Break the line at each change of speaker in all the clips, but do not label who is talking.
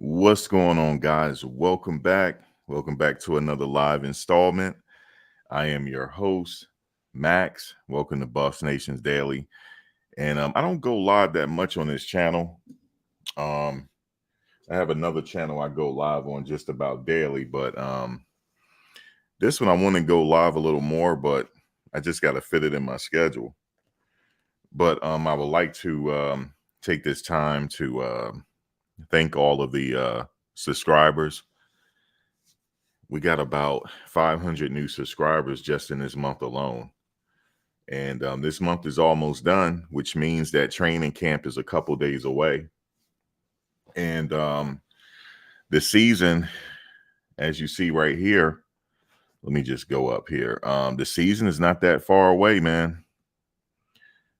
What's going on, guys? Welcome back. Welcome back to another live installment. I am your host, Max. Welcome to Buffs Nations Daily. And I don't go live that much on this channel. Um, I have another channel I go live on just about daily, but this one I want to go live a little more, but I just got to fit it in my schedule. But I would like to take this time to thank all of the subscribers. We got about 500 new subscribers just in this month alone. And this month is almost done, which means that training camp is a couple days away. And the season, as you see right here, let me just go up here. The season is not that far away, man.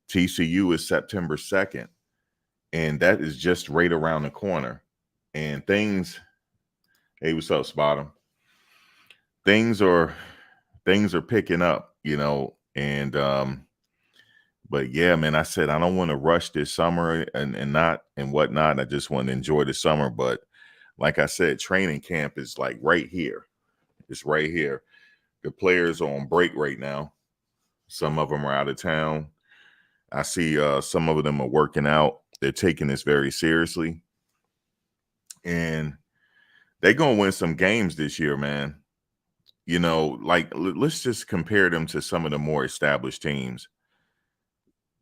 TCU is September 2nd, and that is just right around the corner. And things, hey, what's up, Spottum? Things are picking up, and but yeah, man, I said I don't want to rush this summer and whatnot. I just want to enjoy the summer. But like I said, training camp is like right here. It's right here. The players are on break right now. Some of them are out of town. I see some of them are working out. They're taking this very seriously. And they're gonna win some games this year, man. Let's just compare them to some of the more established teams.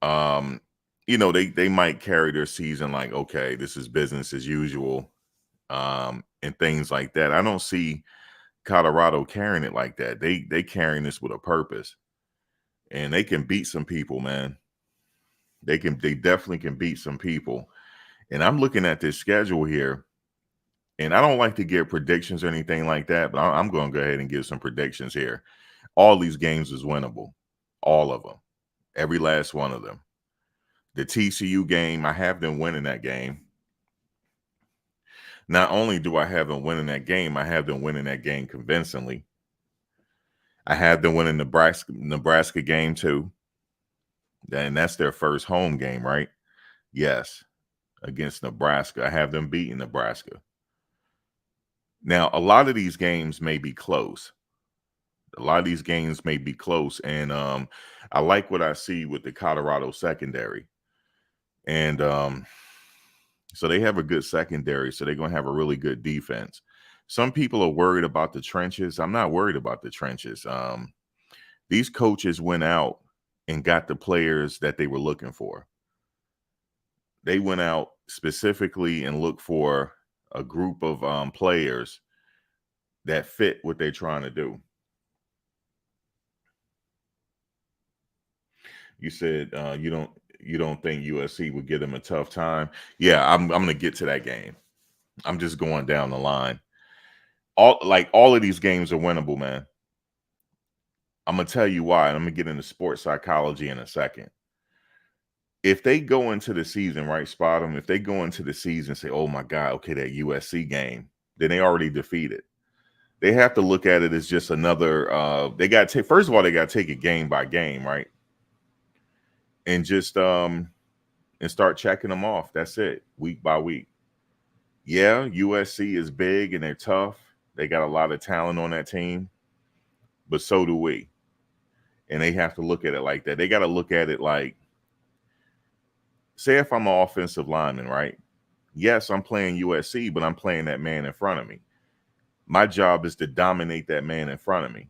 um they might carry their season like, okay, this is business as usual, and things like that. I don't see Colorado carrying it like that. They carrying this with a purpose, and they can beat some people, man. They definitely can beat some people. And I'm looking at this schedule here, and I don't like to give predictions or anything like that, but I'm going to go ahead and give some predictions here. All these games is winnable, all of them, every last one of them. The TCU game, I have them winning that game. Not only do I have them winning that game, I have them winning that game convincingly. I have them winning Nebraska game too. And that's their first home game, right? Yes, against Nebraska. I have them beating Nebraska. Now, a lot of these games may be close. And I like what I see with the Colorado secondary. And so they have a good secondary, so they're going to have a really good defense. Some people are worried about the trenches. I'm not worried about the trenches. These coaches went out and got the players that they were looking for. They went out specifically and looked for a group of players that fit what they're trying to do. You said you don't think USC would give them a tough time. Yeah, I'm going to get to that game. I'm just going down the line. All of these games are winnable, man. I'm gonna tell you why, and I'm gonna get into sports psychology in a second. If they go into the season, right, spot them. If they go into the season and say, "Oh my God, okay, that USC game," then they already defeated. They have to look at it as just another. They got to first of all, they got to take it game by game, right, and just and start checking them off. That's it, week by week. Yeah, USC is big and they're tough. They got a lot of talent on that team, but so do we. And they have to look at it like that. They got to look at it like, say if I'm an offensive lineman, right? Yes, I'm playing USC, but I'm playing that man in front of me. My job is to dominate that man in front of me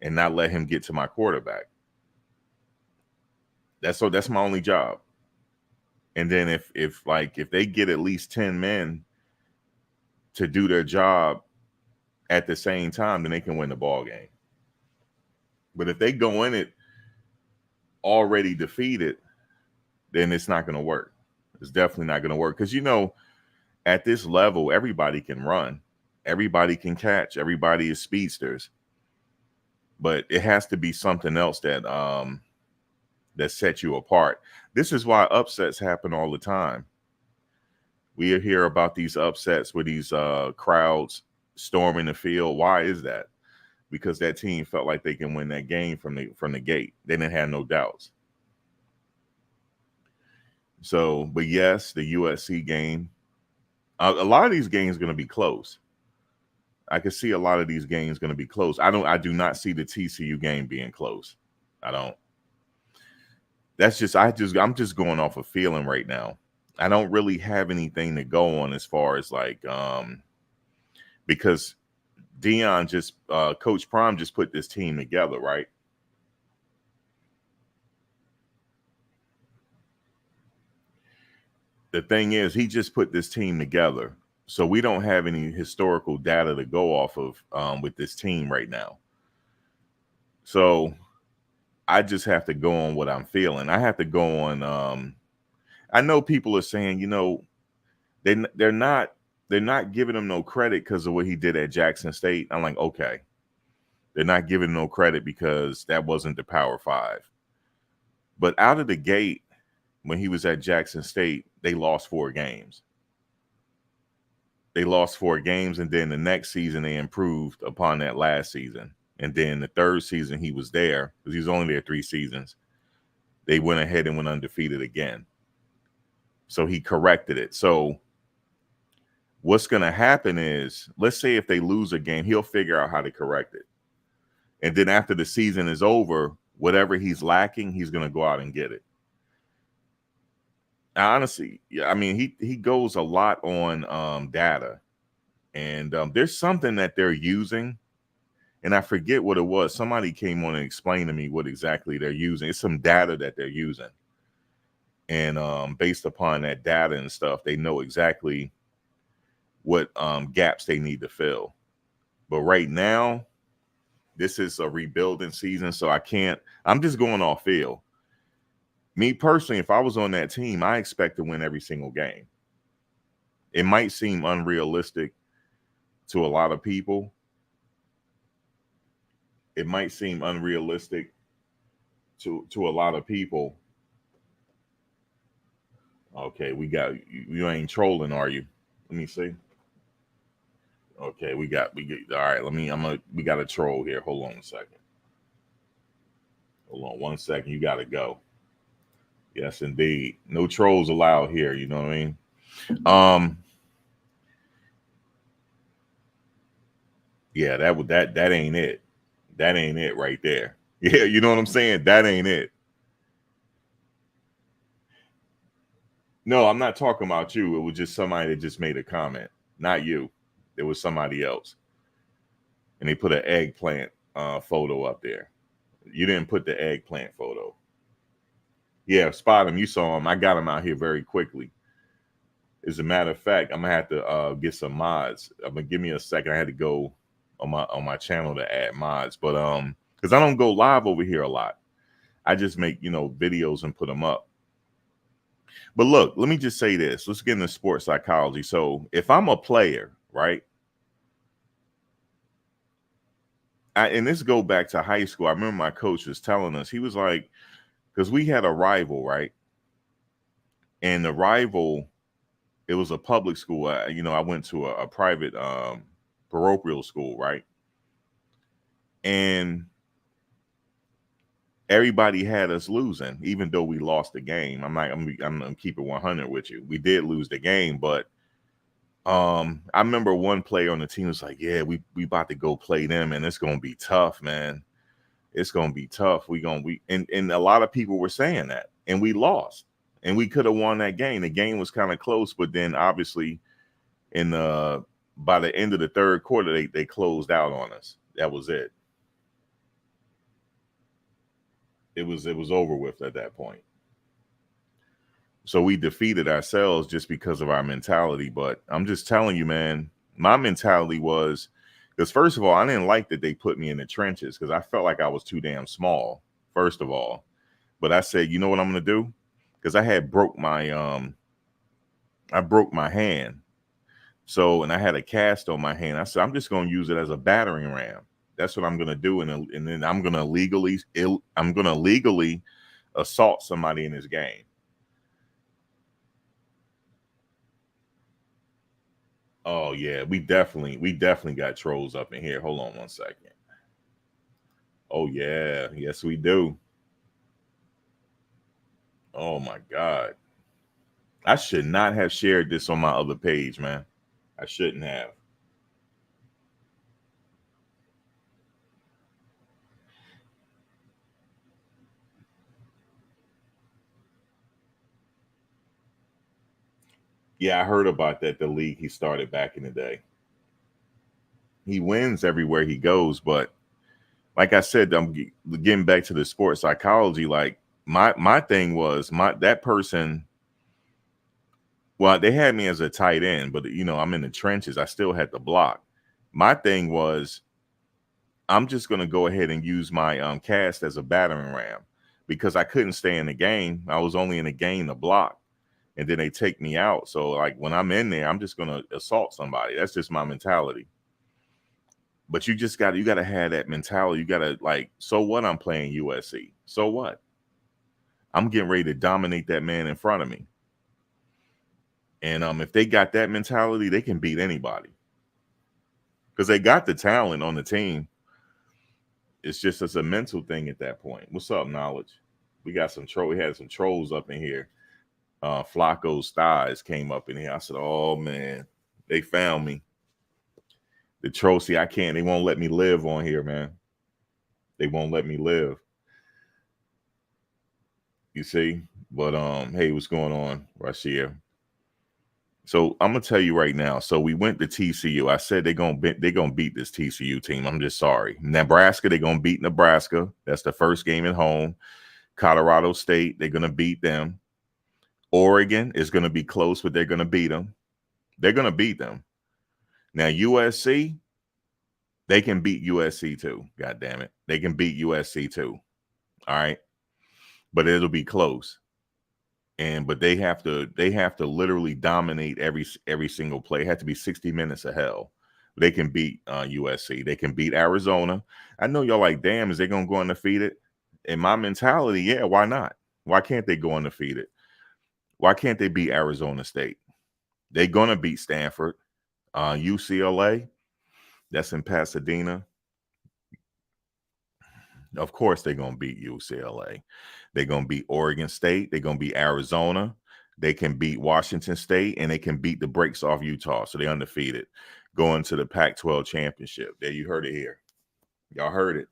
and not let him get to my quarterback. That's my only job. And then if they get at least 10 men to do their job at the same time, then they can win the ball game. But if they go in it already defeated, then it's not going to work. It's definitely not going to work because at this level, everybody can run, everybody can catch, everybody is speedsters. But it has to be something else that sets you apart. This is why upsets happen all the time. We hear about these upsets with these crowds storming the field. Why is that? Because that team felt like they can win that game from the gate. They didn't have no doubts. So, but yes, the USC game, A lot of these games going to be close. I can see a lot of these games going to be close. I do not see the TCU game being close. I don't. I'm just going off of feeling right now. I don't really have anything to go on as far as like because Dion just Coach Prime just put this team together, right? The thing is, he just put this team together. So we don't have any historical data to go off of with this team right now. So I just have to go on what I'm feeling. I have to go on. I know people are saying, they're not giving him no credit because of what he did at Jackson State. I'm like, okay, they're not giving him no credit because that wasn't the Power Five. But out of the gate, when he was at Jackson State, they lost 4 games. They lost 4 games, and then the next season they improved upon that last season. And then the third season he was there, because he was only there 3 seasons, they went ahead and went undefeated again. So he corrected it. So what's going to happen is, let's say if they lose a game, he'll figure out how to correct it. And then after the season is over, whatever he's lacking, he's going to go out and get it. Honestly, yeah, I mean, he goes a lot on data. And there's something that they're using, and I forget what it was. Somebody came on and explained to me what exactly they're using. It's some data that they're using. And based upon that data and stuff, they know exactly what gaps they need to fill. But right now, this is a rebuilding season, so I'm just going off feel. Me personally, if I was on that team, I expect to win every single game. It might seem unrealistic to a lot of people. It might seem unrealistic to a lot of people. Okay, you ain't trolling, are you? Let me see. Okay, we get all right. We got a troll here. Hold on a second. Hold on 1 second. You gotta go. Yes, indeed. No trolls allowed here, you know what I mean? Yeah, that ain't it. That ain't it right there. Yeah, you know what I'm saying? That ain't it. No, I'm not talking about you. It was just somebody that just made a comment. Not you. It was somebody else. And they put an eggplant photo up there. You didn't put the eggplant photo. Yeah, spot him. You saw him. I got him out here very quickly. As a matter of fact, I'm gonna have to get some mods. I'm gonna give me a second. I had to go on my channel to add mods, but because I don't go live over here a lot. I just make videos and put them up. But look, let me just say this. Let's get into sports psychology. So if I'm a player, right? And this go back to high school. I remember my coach was telling us, he was like, because we had a rival, right? And the rival, it was a public school. I went to a private parochial school, right? And everybody had us losing, even though we lost the game. I'm keeping 100 with you. We did lose the game, but I remember one player on the team was like, "Yeah, we about to go play them, and it's gonna be tough, man. It's gonna be tough. And a lot of people were saying that, and we lost, and we could have won that game. The game was kind of close, but then obviously by the end of the third quarter, they closed out on us. That was it. It was over with at that point. So we defeated ourselves just because of our mentality. But I'm just telling you, man, my mentality was, because first of all, I didn't like that they put me in the trenches because I felt like I was too damn small, first of all. But I said, you know what I'm gonna do? Because I broke my hand. So, and I had a cast on my hand. I said, I'm just gonna use it as a battering ram. That's what I'm gonna do, and then I'm gonna legally assault somebody in this game. Oh yeah, we definitely got trolls up in here. Hold on 1 second. Oh yeah, yes we do. Oh my god. I should not have shared this on my other page, man. I shouldn't have. Yeah, I heard about that. The league he started back in the day. He wins everywhere he goes, but like I said, I'm getting back to the sports psychology. Like my thing was that person. Well, they had me as a tight end, but I'm in the trenches. I still had to block. My thing was I'm just going to go ahead and use my cast as a battering ram because I couldn't stay in the game. I was only in the game to block, and then they take me out. So like when I'm in there, I'm just going to assault somebody. That's just my mentality. But you got to have that mentality. You got to like, so what? I'm playing USC. So what? I'm getting ready to dominate that man in front of me. And if they got that mentality, they can beat anybody because they got the talent on the team. It's just a mental thing at that point. What's up, Knowledge? We got some troll. We had some trolls up in here. Flacco's thighs came up in here. I said, "Oh man, they found me." The troll. See, I can't. They won't let me live on here, man. They won't let me live. You see, but hey, what's going on, Rashia? So I'm gonna tell you right now. So we went to TCU. I said they're gonna beat this TCU team. I'm just sorry. Nebraska, they're gonna beat Nebraska. That's the first game at home. Colorado State, they're gonna beat them. Oregon is gonna be close, but they're gonna beat them. They're gonna beat them. Now USC, they can beat USC too. God damn it, they can beat USC too. All right, but it'll be close. But they have to literally dominate every single play. It had to be 60 minutes of hell. They can beat USC. They can beat Arizona. I know y'all like, damn, is they gonna go undefeated? In my mentality, yeah, why not? Why can't they go undefeated? Why can't they beat Arizona State? They're gonna beat Stanford. UCLA, that's in Pasadena. Of course, they're going to beat UCLA. They're going to beat Oregon State. They're going to beat Arizona. They can beat Washington State, and they can beat the brakes off Utah. So they're undefeated going to the Pac-12 championship. There, you heard it here. Y'all heard it.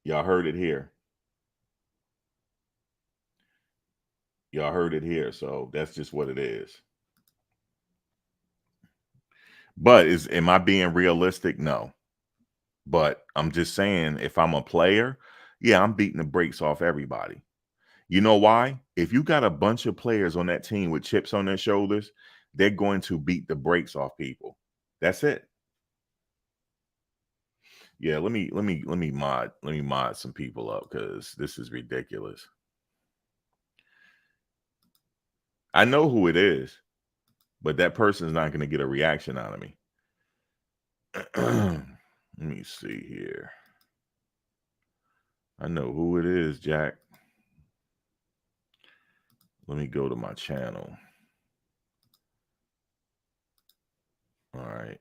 Y'all heard it here. Y'all heard it here. So that's just what it is. But am I being realistic? No. But I'm just saying, if I'm a player, yeah, I'm beating the brakes off everybody. You know why? If you got a bunch of players on that team with chips on their shoulders, they're going to beat the brakes off people. That's it. Yeah, let me mod some people up because this is ridiculous. I know who it is, but that person's not going to get a reaction out of me. Let me see here. I know who it is, Jack. Let me go to my channel. All right.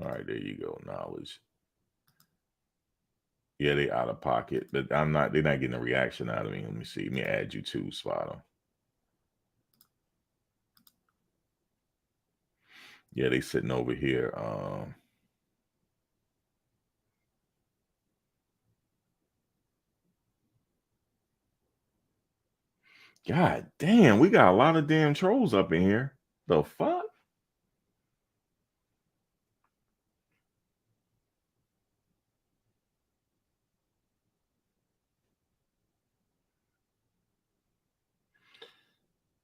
All right, there you go. Knowledge. Yeah, they out of pocket, but they're not getting a reaction out of me. Let me see. Let me add you to Spot. Yeah, they sitting over here. God damn, we got a lot of damn trolls up in here. The fuck?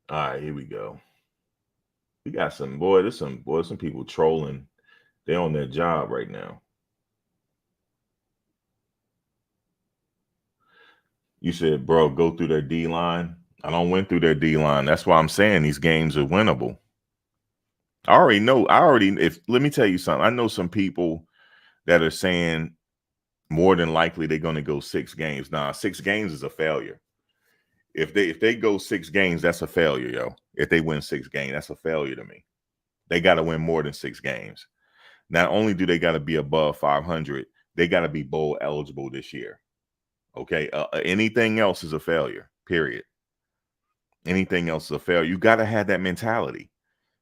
All right, here we go. We got some there's some people trolling. They're on their job right now. You said, bro, go through their D line. I don't went through their D line. That's why I'm saying these games are winnable. I already know. Let me tell you something. I know some people that are saying more than likely they're going to go 6 games. Nah, 6 games is a failure. If they go 6 games, that's a failure, yo. If they win 6 games, that's a failure to me. They got to win more than 6 games. Not only do they got to be above 500, they got to be bowl eligible this year. Okay. Anything else is a failure, period. Anything else is a failure. You got to have that mentality.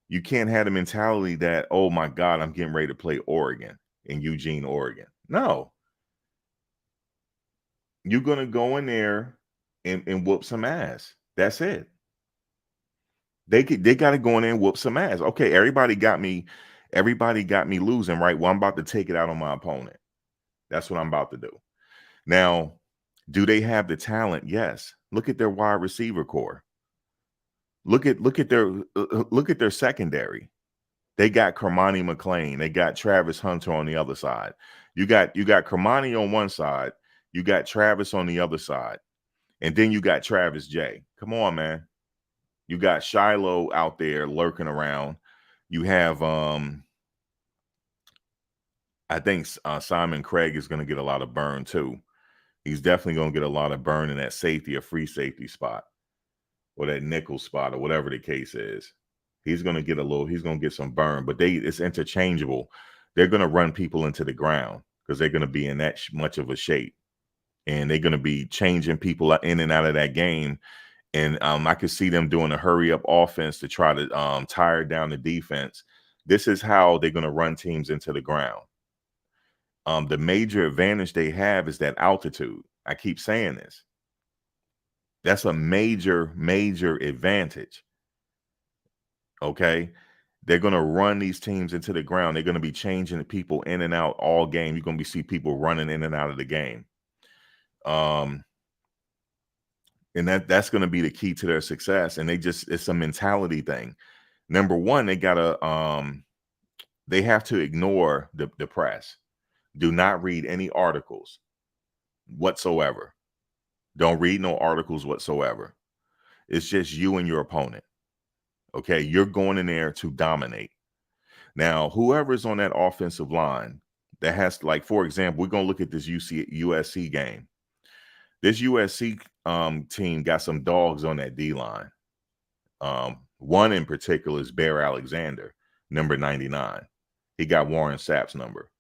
You can't have the mentality that, oh my God, I'm getting ready to play Oregon in Eugene, Oregon. No. You're going to go in there and whoop some ass. That's it. They got to go in there and whoop some ass. Okay, everybody got me losing, right? Well, I'm about to take it out on my opponent. That's what I'm about to do. Now, do they have the talent? Yes. Look at their wide receiver core. Look at their secondary. They got Kermani McLean. They got Travis Hunter on the other side. You got Kermani on one side. You got Travis on the other side. And then you got Travis J. Come on, man. You got Shiloh out there lurking around. You have I think Simon Craig is going to get a lot of burn too. He's definitely going to get a lot of burn in that safety or free safety spot or that nickel spot or whatever the case is. He's going to get some burn, but it's interchangeable. They're going to run people into the ground because they're going to be in that much of a shape, and they're going to be changing people in and out of that game. And I could see them doing a hurry up offense to try to tire down the defense. This is how they're going to run teams into the ground. The major advantage they have is that altitude. I keep saying this. That's a major, major advantage. Okay. They're going to run these teams into the ground. They're going to be changing the people in and out all game. You're going to see people running in and out of the game. And that's going to be the key to their success. And it's a mentality thing. Number one, they have to ignore the press. Do not read any articles whatsoever. Don't read no articles whatsoever. It's just you and your opponent. Okay, you're going in there to dominate. Now, whoever's on that offensive line that has, like, for example, we're going to look at this USC game. This USC team got some dogs on that D-line. One in particular is Bear Alexander, number 99. He got Warren Sapp's number.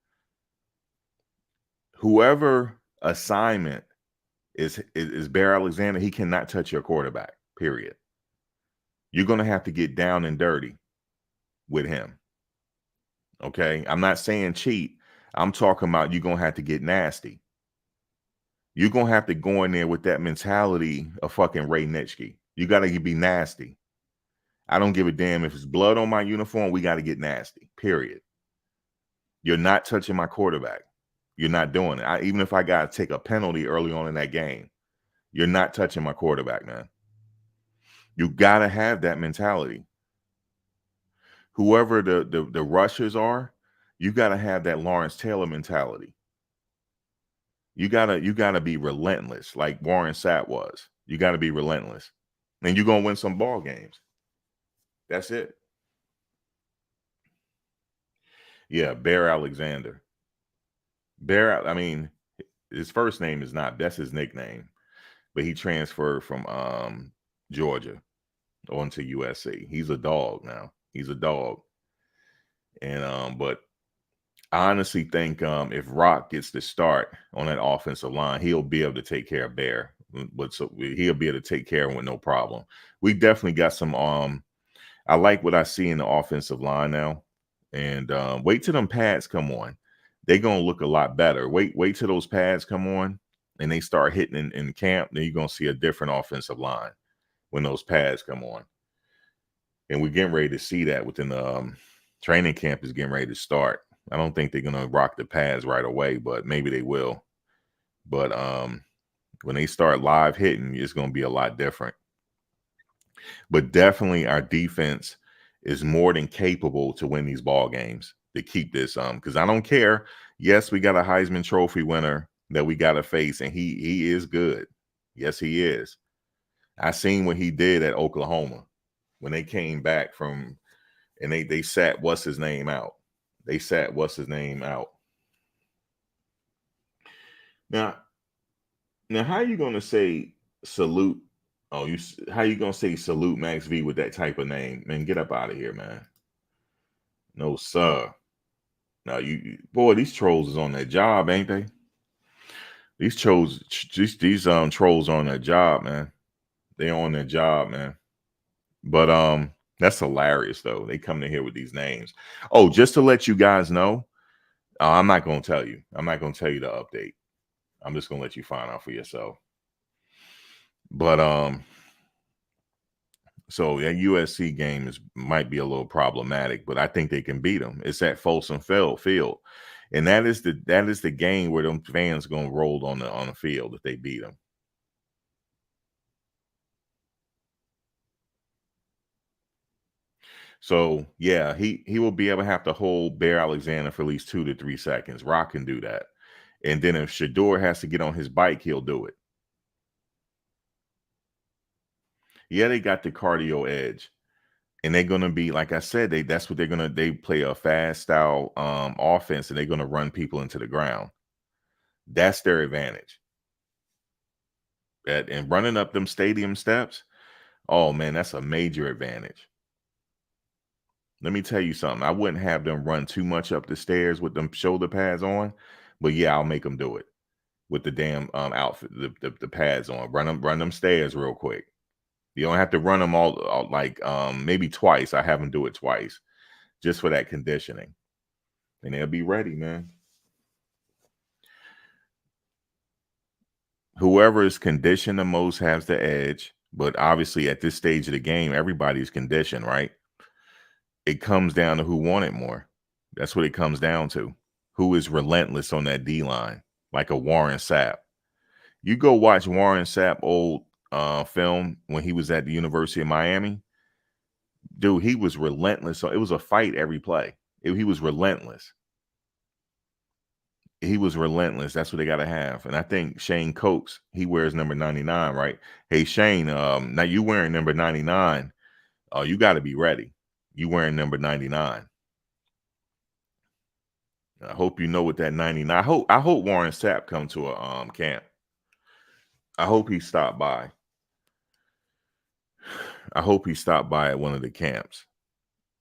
Whoever assignment is Bear Alexander, he cannot touch your quarterback, period. You're going to have to get down and dirty with him. Okay? I'm not saying cheat. I'm talking about you're going to have to get nasty. You're going to have to go in there with that mentality of fucking Ray Nitschke. You got to be nasty. I don't give a damn if it's blood on my uniform. We got to get nasty, period. You're not touching my quarterback. You're not doing it. Even if I got to take a penalty early on in that game, you're not touching my quarterback, man. You got to have that mentality. Whoever the rushers are, you got to have that Lawrence Taylor mentality. You gotta be relentless, like Warren Sapp was. You got to be relentless, and you're gonna win some ball games. That's it. Yeah, Bear Alexander. Bear. I mean, his first name is not. That's his nickname, but he transferred from Georgia onto USC. He's a dog now. He's a dog, and but I honestly think if Rock gets the start on that offensive line, he'll be able to take care of Bear. He'll be able to take care of him with no problem. We definitely got some. I like what I see in the offensive line now, and wait till them pads come on. They're gonna look a lot better. Wait till those pads come on and they start hitting in camp. Then you're gonna see a different offensive line when those pads come on. And we're getting ready to see that within the training camp is getting ready to start. I don't think they're gonna rock the pads right away, but maybe they will. But when they start live hitting, it's gonna be a lot different. But definitely our defense is more than capable to win these ball games, to keep this because I don't care. Yes, we got a Heisman Trophy winner that we got to face, and he is good. Yes, he is. I seen what he did at Oklahoma when they came back from, and they sat what's his name out. They sat what's his name out. Now how you gonna say salute? How you gonna say salute Max V with that type of name? Man, get up out of here, man. No, sir. Now boy, these trolls is on their job, ain't they? These trolls, these trolls on their job, man. They on their job, man. But that's hilarious though. They come in here with these names. Oh, just to let you guys know, I'm not gonna tell you. I'm not gonna tell you the update. I'm just gonna let you find out for yourself. But so that USC game might be a little problematic, but I think they can beat them. It's at Folsom Field, and that is the game where them fans gonna roll on the field if they beat them. So yeah, he will be able to have to hold Bear Alexander for at least 2 to 3 seconds. Rock can do that, and then if Shador has to get on his bike, he'll do it. Yeah, they got the cardio edge. And they're gonna be, like I said, that's what they play a fast style offense, and they're gonna run people into the ground. That's their advantage. And running up them stadium steps, oh man, that's a major advantage. Let me tell you something. I wouldn't have them run too much up the stairs with them shoulder pads on, but yeah, I'll make them do it with the damn outfit, the pads on. Run them stairs real quick. You don't have to run them all like maybe twice. I have them do it twice just for that conditioning, and they'll be ready, man. Whoever is conditioned the most has the edge. But obviously, at this stage of the game, everybody's conditioned, right? It comes down to who want it more. That's what it comes down to. Who is relentless on that D line, like a Warren Sapp. You go watch Warren Sapp old film when he was at the University of Miami. Dude, he was relentless. So it was a fight every play. He was relentless. He was relentless. That's what they got to have. And I think Shane Coates, he wears number 99, right? Hey, Shane, now you wearing number 99. You got to be ready. You wearing number 99. I hope you know what that 99. I hope Warren Sapp come to a camp. I hope he stopped by. I hope he stopped by at one of the camps.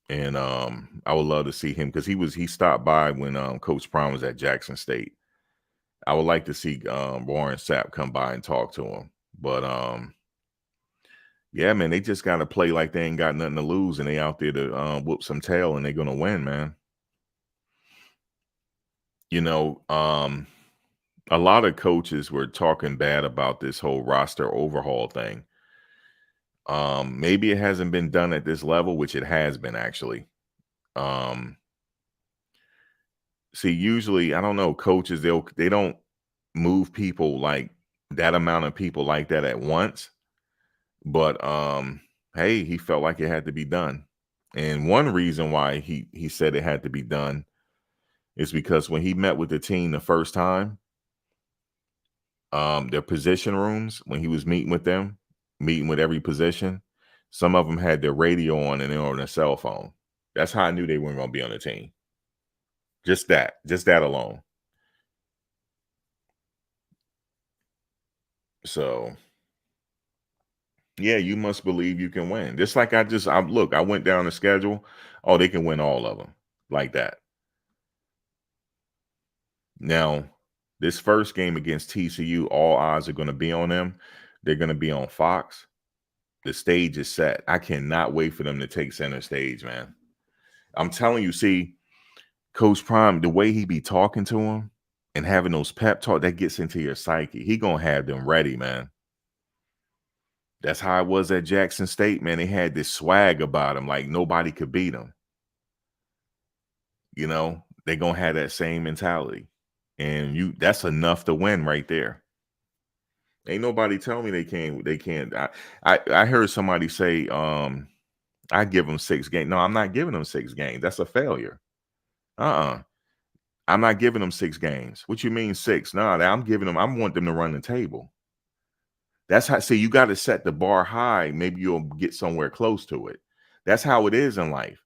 And I would love to see him because he stopped by when Coach Prime was at Jackson State. I would like to see Warren Sapp come by and talk to him. But yeah, man, they just got to play like they ain't got nothing to lose, and they out there to whoop some tail, and they're gonna win, man. You know, a lot of coaches were talking bad about this whole roster overhaul thing. Maybe it hasn't been done at this level, which it has been actually. Um, See, usually, I don't know, coaches they don't move people like that amount of people like that at once. But hey, he felt like it had to be done. And one reason why he said it had to be done is because when he met with the team the first time, their position rooms, when he was meeting with them, meeting with every position, some of them had their radio on and they're on their cell phone. That's how I knew they weren't going to be on the team. Just that alone. So yeah, you must believe you can win. Just like I went down the schedule. Oh, they can win all of them like that. Now, this first game against TCU, all eyes are going to be on them. They're going to be on Fox. The stage is set. I cannot wait for them to take center stage, man. I'm telling you, see, Coach Prime, the way he be talking to him and having those pep talk, that gets into your psyche. He going to have them ready, man. That's how it was at Jackson State, man. They had this swag about him, like nobody could beat him. You know, they going to have that same mentality. And that's enough to win right there. Ain't nobody tell me they can't. I heard somebody say, I give them 6 games. No, I'm not giving them 6 games. That's a failure. I'm not giving them 6 games. What you mean 6? No, I want them to run the table. That's how, see, you got to set the bar high. Maybe you'll get somewhere close to it. That's how it is in life.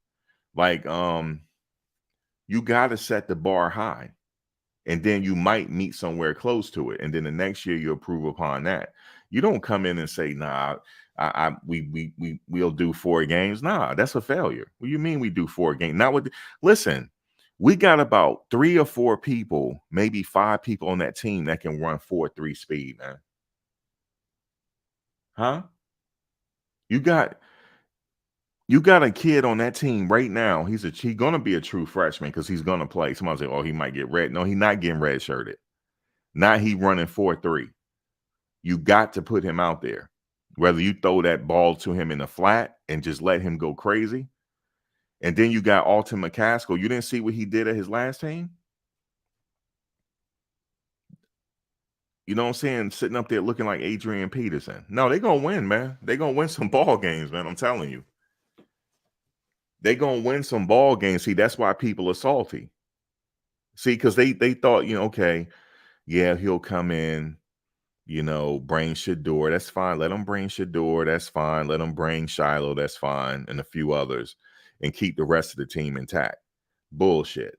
Like, you got to set the bar high. And then you might meet somewhere close to it. And then the next year you improve upon that. You don't come in and say, nah, We'll do 4 games. Nah, that's a failure. What do you mean we do 4 games? Not with listen, we got about 3 or 4 people, maybe 5 people on that team that can run 4.3 speed, man. Huh? You got a kid on that team right now. He's gonna be a true freshman because he's gonna play. Somebody say, oh, he might get red. No, he's not getting red shirted. Not he running 4.3. You got to put him out there. Whether you throw that ball to him in the flat and just let him go crazy. And then you got Alton McCaskill. You didn't see what he did at his last team? You know what I'm saying? Sitting up there looking like Adrian Peterson. No, they're going to win, man. They're going to win some ball games, man. I'm telling you. They're going to win some ball games. See, that's why people are salty. See, because they thought, okay, yeah, he'll come in, bring Shedeur. That's fine. Let him bring Shedeur. That's fine. Let him bring Shiloh. That's fine. And a few others. And keep the rest of the team intact. Bullshit.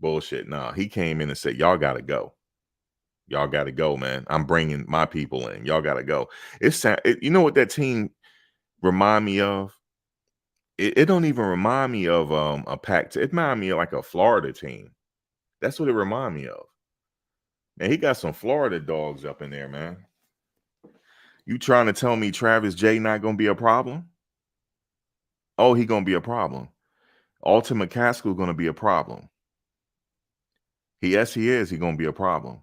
Nah, he came in and said, y'all got to go. Y'all got to go, man. I'm bringing my people in. Y'all got to go. You know what that team remind me of? It don't even remind me of a Pac. It remind me of like a Florida team. That's what it remind me of. Man, he got some Florida dogs up in there, man. You trying to tell me Travis J not going to be a problem? Oh, he going to be a problem. Alton McCaskill going to be a problem. Yes, he is. He going to be a problem.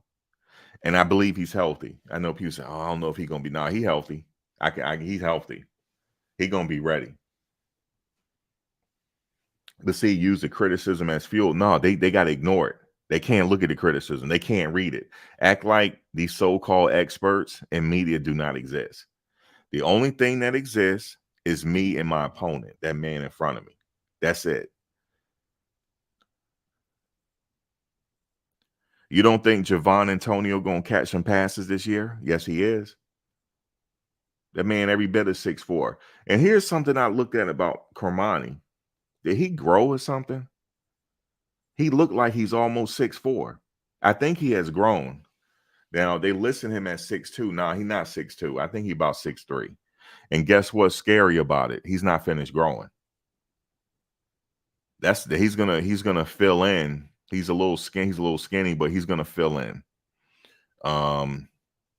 And I believe he's healthy. I know people say, oh, I don't know if he's going to be. Nah, he healthy. He's healthy. He going to be ready. But see, use the criticism as fuel. No, they got to ignore it. They can't look at the criticism. They can't read it. Act like these so-called experts and media do not exist. The only thing that exists is me and my opponent, that man in front of me. That's it. You don't think Javon Antonio going to catch some passes this year? Yes, he is. That man every bit is 6'4". And here's something I looked at about Cormani. Did he grow or something? He looked like he's almost 6'4". I think he has grown. Now, they listed him at 6'2". Nah, he's not 6'2". I think he's about 6'3". And guess what's scary about it? He's not finished growing. He's gonna fill in. He's a little skinny, but he's gonna fill in. I'm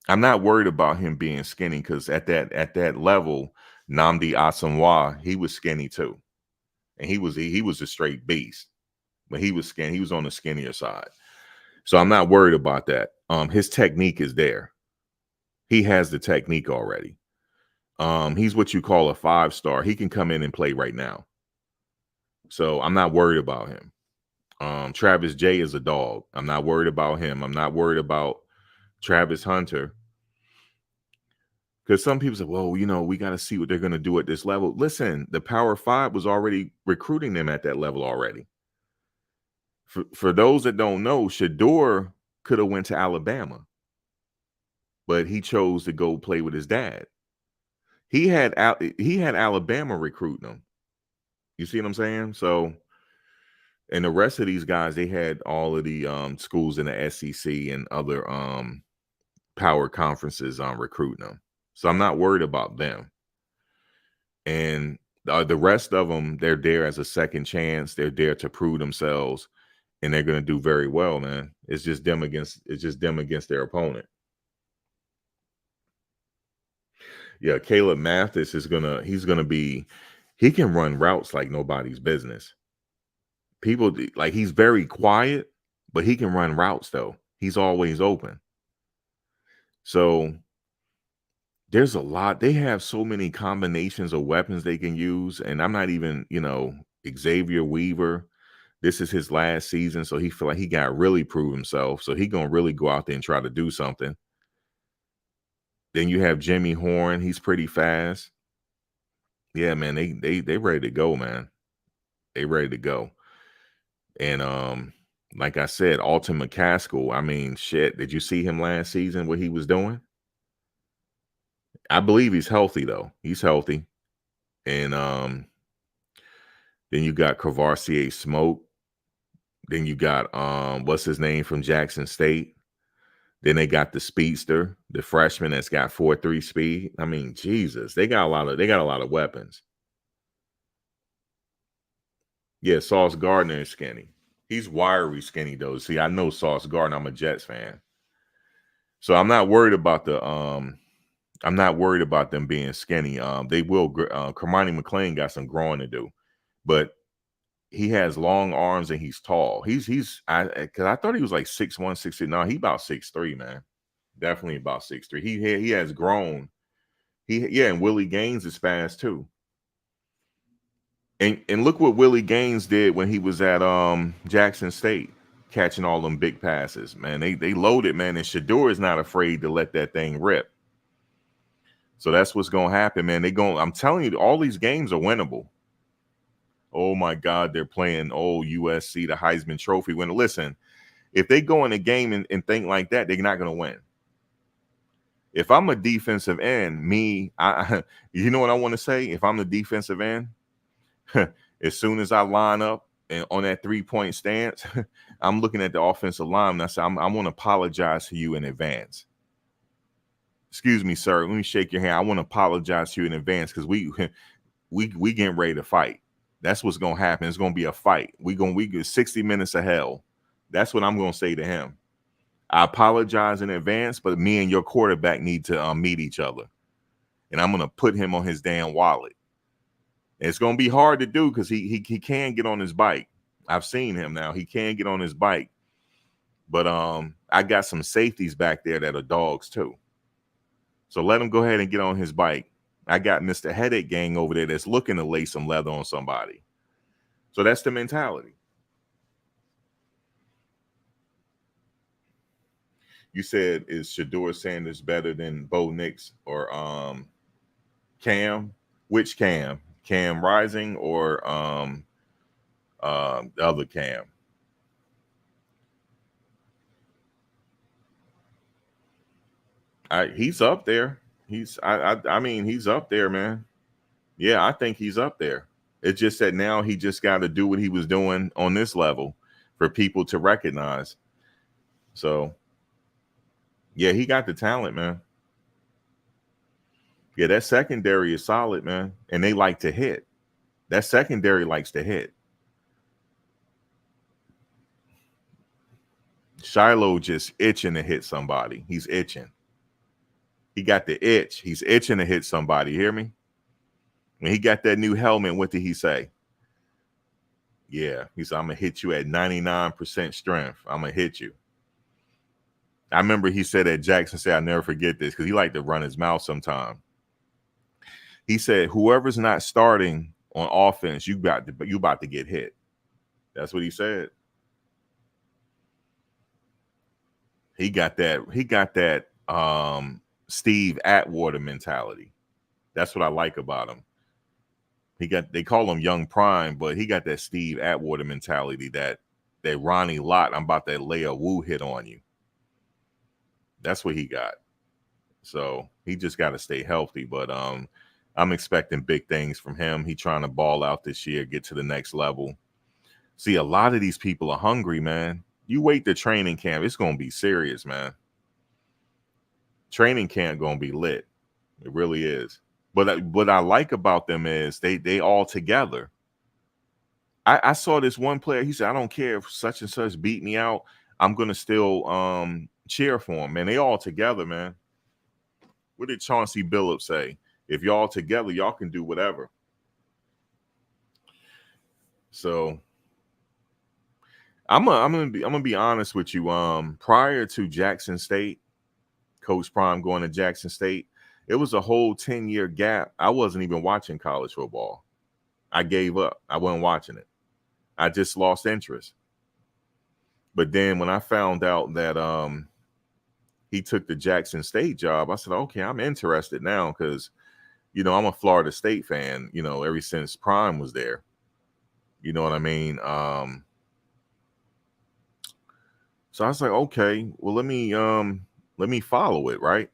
not worried about him being skinny because at that level, Nnamdi Asomugha, he was skinny too. And he was a straight beast. But he was skinny. He was on the skinnier side. So I'm not worried about that. His technique is there. He has the technique already. He's what you call a 5-star. He can come in and play right now. So I'm not worried about him. Travis J is a dog. I'm not worried about him. I'm not worried about Travis Hunter. Because some people say, well, we got to see what they're going to do at this level. Listen, the Power 5 was already recruiting them at that level already. For those that don't know, Shedeur could have went to Alabama, but he chose to go play with his dad. He had Alabama recruiting him. You see what I'm saying? So, and the rest of these guys, they had all of the schools in the SEC and other power conferences recruiting them. So I'm not worried about them. And the rest of them, they're there as a second chance. They're there to prove themselves. And they're going to do very well, man. It's just them against their opponent. Yeah, Caleb Mathis he can run routes like nobody's business. People like he's very quiet, but he can run routes though. He's always open. So there's a lot. They have so many combinations of weapons they can use. And I'm not even, Xavier Weaver. This is his last season, so he feel like he got really prove himself. So he gonna really go out there and try to do something. Then you have Jimmy Horn. He's pretty fast. Yeah, man, they ready to go, man. They ready to go. And like I said, Alton McCaskill. I mean, shit. Did you see him last season? What he was doing? I believe he's healthy though. He's healthy. And then you got Kavosiey Smoke. Then you got what's his name from Jackson State? Then they got the speedster, the freshman that's got 4.3 speed. I mean, Jesus, they got a lot of weapons. Yeah, Sauce Gardner is skinny. He's wiry skinny though. See, I know Sauce Gardner. I'm a Jets fan. So I'm not worried about I'm not worried about them being skinny. They will. Kermani McLean got some growing to do, but he has long arms and he's tall. Because I thought he was like 6'1", 6'2". No, he about 6'3", man. Definitely about 6'3". He has grown. And Willie Gaines is fast too. And look what Willie Gaines did when he was at Jackson State, catching all them big passes. Man, they loaded, man, and Shedeur is not afraid to let that thing rip. So that's what's gonna happen, man. I'm telling you, all these games are winnable. Oh my God, they're playing USC, the Heisman Trophy winner. Listen, if they go in a game and think like that, they're not gonna win. If I'm a defensive end, you know what I want to say? If I'm the defensive end, as soon as I line up and on that 3-point stance, I'm looking at the offensive line and I say, I want to apologize to you in advance. Excuse me, sir. Let me shake your hand. I want to apologize to you in advance because we getting ready to fight. That's what's gonna happen. It's gonna be a fight. We get 60 minutes of hell. That's what I'm gonna say to him. I apologize in advance, but me and your quarterback need to meet each other, and I'm gonna put him on his damn wallet. It's gonna be hard to do because he can get on his bike. I've seen him now. He can get on his bike, but I got some safeties back there that are dogs too. So let him go ahead and get on his bike. I got Mr. Headache Gang over there that's looking to lay some leather on somebody. So that's the mentality. You said, is Shedeur Sanders better than Bo Nix or Cam? Which Cam? Cam Rising or the other Cam? He's up there. I mean, he's up there, man. Yeah, I think he's up there. It's just that now he just got to do what he was doing on this level for people to recognize. So, yeah, he got the talent, man. Yeah, that secondary is solid, man. And they like to hit. That secondary likes to hit. Shiloh just itching to hit somebody. He's itching. He got the itch. He's itching to hit somebody. Hear me? When he got that new helmet, what did he say? Yeah, he said, I'm going to hit you at 99% strength. I'm going to hit you. I remember he said at Jackson State, I'll never forget this because he liked to run his mouth sometime. He said, whoever's not starting on offense, you about to get hit. That's what he said. He got that Steve Atwater mentality. That's what I like about him. They call him Young Prime, but he got that Steve Atwater mentality, that Ronnie Lott, I'm about to lay a woo hit on you. That's what he got. So he just got to stay healthy. But I'm expecting big things from him. He trying to ball out this year, get to the next level. See, a lot of these people are hungry, man. You wait the training camp, it's gonna be serious, man. Training camp gonna be lit. It really is. But what I like about them is they all together. I saw this one player. He said, "I don't care if such and such beat me out. I'm gonna still cheer for him." Man, they all together, man. What did Chauncey Billups say? If y'all together, y'all can do whatever. So I'm gonna be honest with you. Prior to Jackson State, Coach Prime going to Jackson State, it was a whole 10-year gap. I wasn't even watching college football. I gave up. I wasn't watching it. I just lost interest. But then when I found out that he took the Jackson State job, I said, okay, I'm interested now because, I'm a Florida State fan, ever since Prime was there. You know what I mean? So I was like, okay, well, let me follow it, right?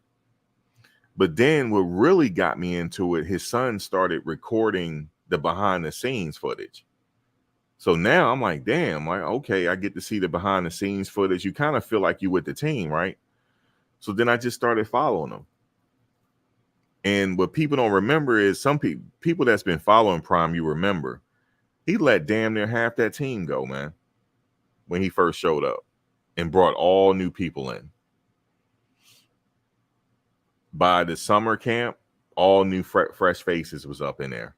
But then what really got me into it, his son started recording the behind the scenes footage. So now I'm like, damn, okay, I get to see the behind the scenes footage. You kind of feel like you with the team, right? So then I just started following him. And what people don't remember is some people that's been following Prime, you remember, he let damn near half that team go, man, when he first showed up and brought all new people in. By the summer camp, all new fresh faces was up in there.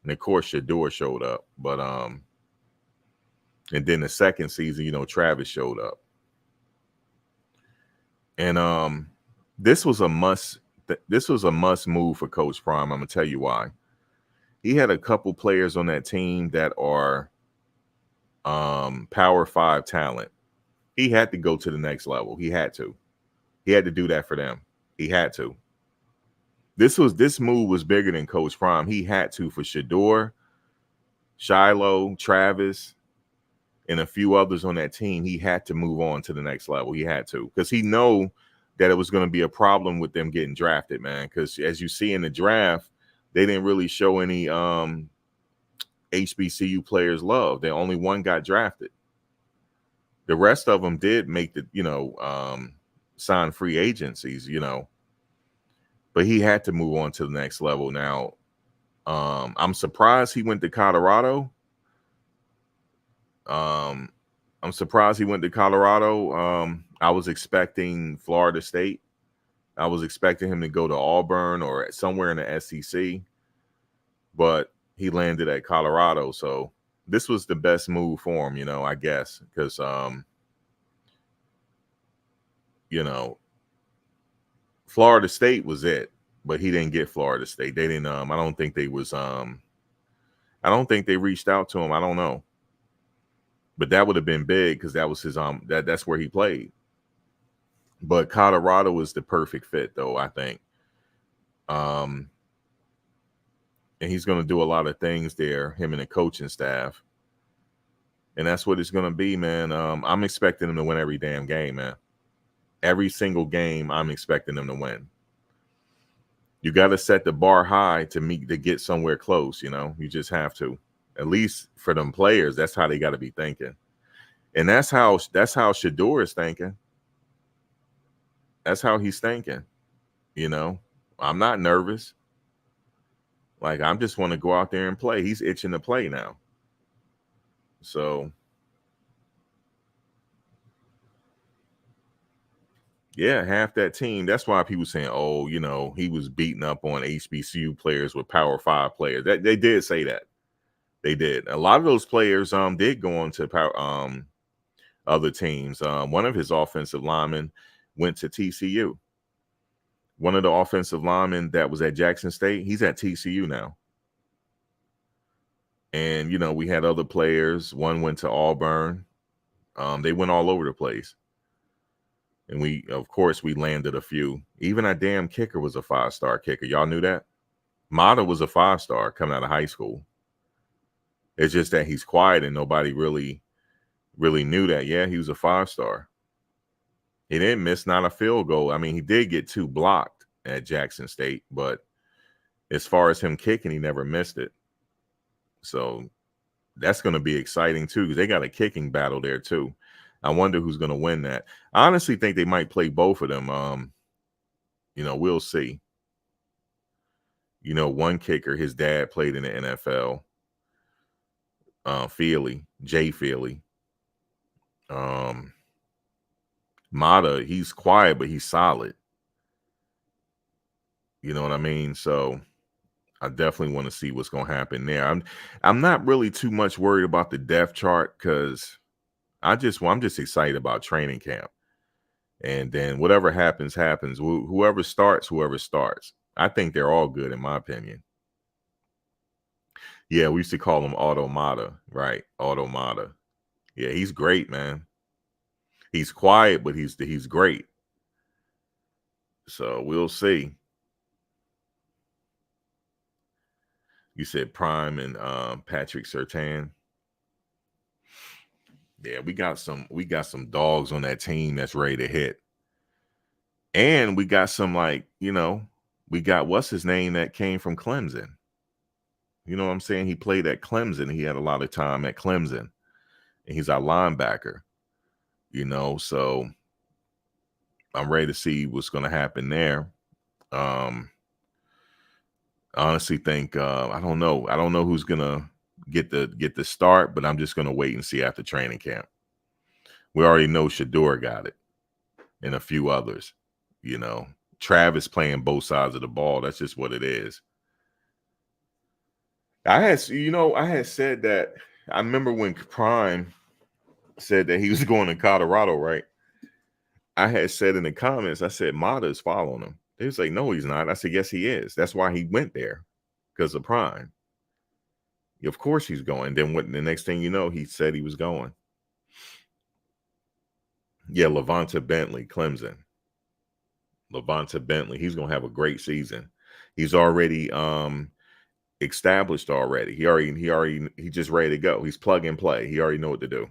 And of course, Shedeur showed up. But and then the second season, you know, Travis showed up. And this was a must move for Coach Prime. I'm gonna tell you why. He had a couple players on that team that are Power 5 talent. He had to go to the next level. He had to do that for them. He had to. This move was bigger than Coach Prime. He had to for Shedeur, Shiloh, Travis, and a few others on that team. He had to move on to the next level. He had to, because he know that it was going to be a problem with them getting drafted, man. Because as you see in the draft, they didn't really show any HBCU players love. They only one got drafted. The rest of them did make the, sign free agencies, but he had to move on to the next level. Now, I'm surprised he went to Colorado. I was expecting Florida State. I was expecting him to go to Auburn or somewhere in the SEC, but he landed at Colorado. So this was the best move for him, I guess, because, Florida State was it, but he didn't get Florida State. They didn't, I don't think they reached out to him. I don't know. But that would have been big because that was his that's where he played. But Colorado was the perfect fit, though, I think. And he's going to do a lot of things there, him and the coaching staff. And that's what it's going to be, man. I'm expecting him to win every damn game, man. Every single game, I'm expecting them to win. You got to set the bar high to get somewhere close. You just have to. At least for them players, that's how they got to be thinking, and that's how Shedeur is thinking. That's how he's thinking. I'm not nervous. Like, I just want to go out there and play. He's itching to play now. So. Yeah, half that team. That's why people saying, "Oh, he was beating up on HBCU players with Power 5 players." That they did say that. They did. A lot of those players did go on to other teams. One of his offensive linemen went to TCU. One of the offensive linemen that was at Jackson State, he's at TCU now. And we had other players. One went to Auburn. They went all over the place. And we landed a few. Even our damn kicker was a 5-star kicker. Y'all knew that? Mata was a 5-star coming out of high school. It's just that he's quiet and nobody really knew that. Yeah, he was a 5-star. He didn't miss not a field goal. I mean, he did get 2 blocked at Jackson State, but as far as him kicking, he never missed it. So that's going to be exciting too, because they got a kicking battle there too. I wonder who's going to win that. I honestly think they might play both of them. We'll see. One kicker, his dad played in the NFL. Jay Feely. Mata, he's quiet, but he's solid. You know what I mean? So I definitely want to see what's going to happen there. I'm not really too much worried about the depth chart, because I'm just excited about training camp. And then whatever happens. Whoever starts. I think they're all good, in my opinion. Yeah, we used to call him Automata, right? Automata. Yeah, he's great, man. He's quiet, but he's great. So we'll see. You said Prime and Patrick Surtain. Yeah, we got some dogs on that team that's ready to hit. And we got some, we got what's his name that came from Clemson. You know what I'm saying? He played at Clemson. He had a lot of time at Clemson. And he's our linebacker. So I'm ready to see what's going to happen there. I honestly think I don't know. I don't know who's gonna get the start, but I'm just gonna wait and see after training camp. We already know Shador got it, and a few others. You know, Travis playing both sides of the ball. That's just what it is. I had said that. I remember when Prime said that he was going to Colorado, right? I had said in the comments, I said Mata is following him. They was like, no, he's not. I said, yes, he is. That's why he went there, because of Prime. Of course he's going. Then what? The next thing you know, he said he was going. Yeah, Levanta Bentley, Clemson. Levanta Bentley. He's gonna have a great season. He's already established already. He just ready to go. He's plug and play. He already know what to do.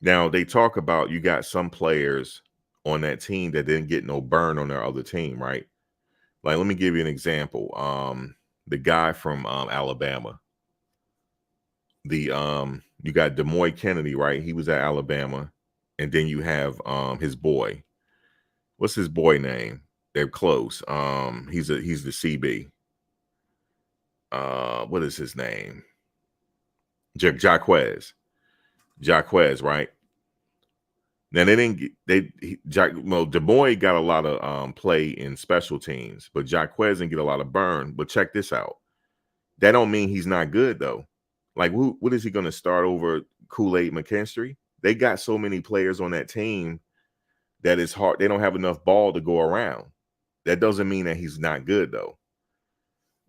Now they talk about you got some players on that team that didn't get no burn on their other team, right? Like, let me give you an example. The guy from Alabama. You got Demoy Kennedy, right? He was at Alabama, and then you have his boy. What's his boy name? They're close. He's the CB. What is his name? Jaquez. Jaquez, right? Now they didn't Demoy got a lot of play in special teams, but Jaquez didn't get a lot of burn. But check this out. That don't mean he's not good though. Like, what is he going to start over Kool-Aid McKinstry? They got so many players on that team that it's hard. They don't have enough ball to go around. That doesn't mean that he's not good though.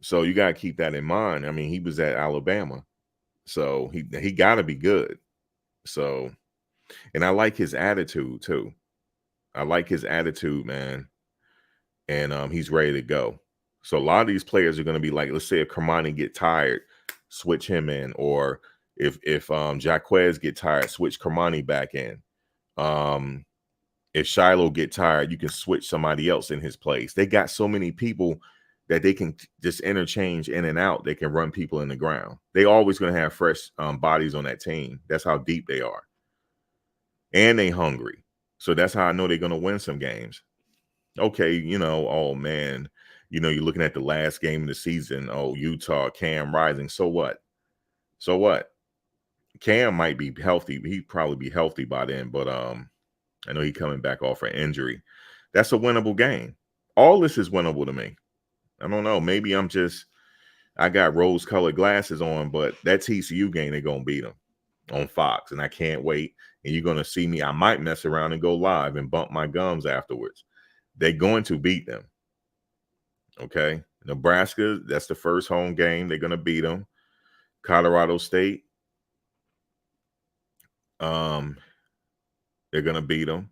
So you got to keep that in mind. I mean, he was at Alabama, so he got to be good. So, and I like his attitude too. I like his attitude, man. And he's ready to go. So a lot of these players are going to be like, let's say if Kermani get tired, switch him in, or if Jaquez get tired, switch Kermani back in. If Shiloh get tired, you can switch somebody else in his place. They got so many people that they can just interchange in and out. They can run people in the ground. They always going to have fresh bodies on that team. That's how deep they are. And they hungry. So that's how I know they're going to win some games. Okay, oh man, you're looking at the last game of the season. Oh, Utah, Cam Rising. So what? So what? Cam might be healthy. He'd probably be healthy by then, but I know he's coming back off an injury. That's a winnable game. All this is winnable to me. I don't know. Maybe I got rose-colored glasses on, but that TCU game, they're going to beat them on Fox, and I can't wait. And you're going to see me. I might mess around and go live and bump my gums afterwards. They're going to beat them. Okay. Nebraska, that's the first home game. They're going to beat them. Colorado State, they're going to beat them.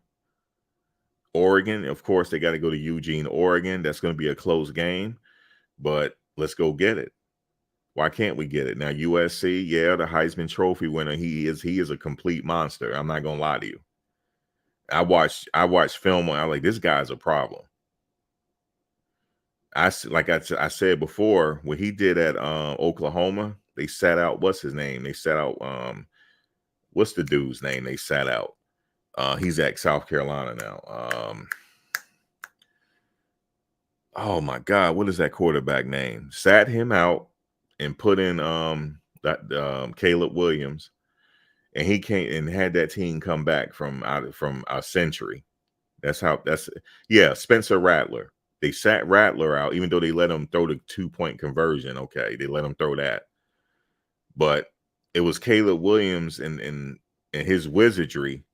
Oregon, of course, they got to go to Eugene, Oregon. That's going to be a close game, but let's go get it. Why can't we get it? Now, USC, yeah, the Heisman Trophy winner, he is a complete monster. I'm not going to lie to you. I watched film on, I'm like, this guy's a problem. I said before, what he did at Oklahoma, they sat out, what's his name? They sat out, what's the dude's name they sat out? He's at South Carolina now. Oh my God, what is that quarterback name? Sat him out and put in Caleb Williams, and he came and had that team come back from a century. Spencer Rattler. They sat Rattler out, even though they let him throw the 2-point conversion. Okay, they let him throw that, but it was Caleb Williams and his wizardry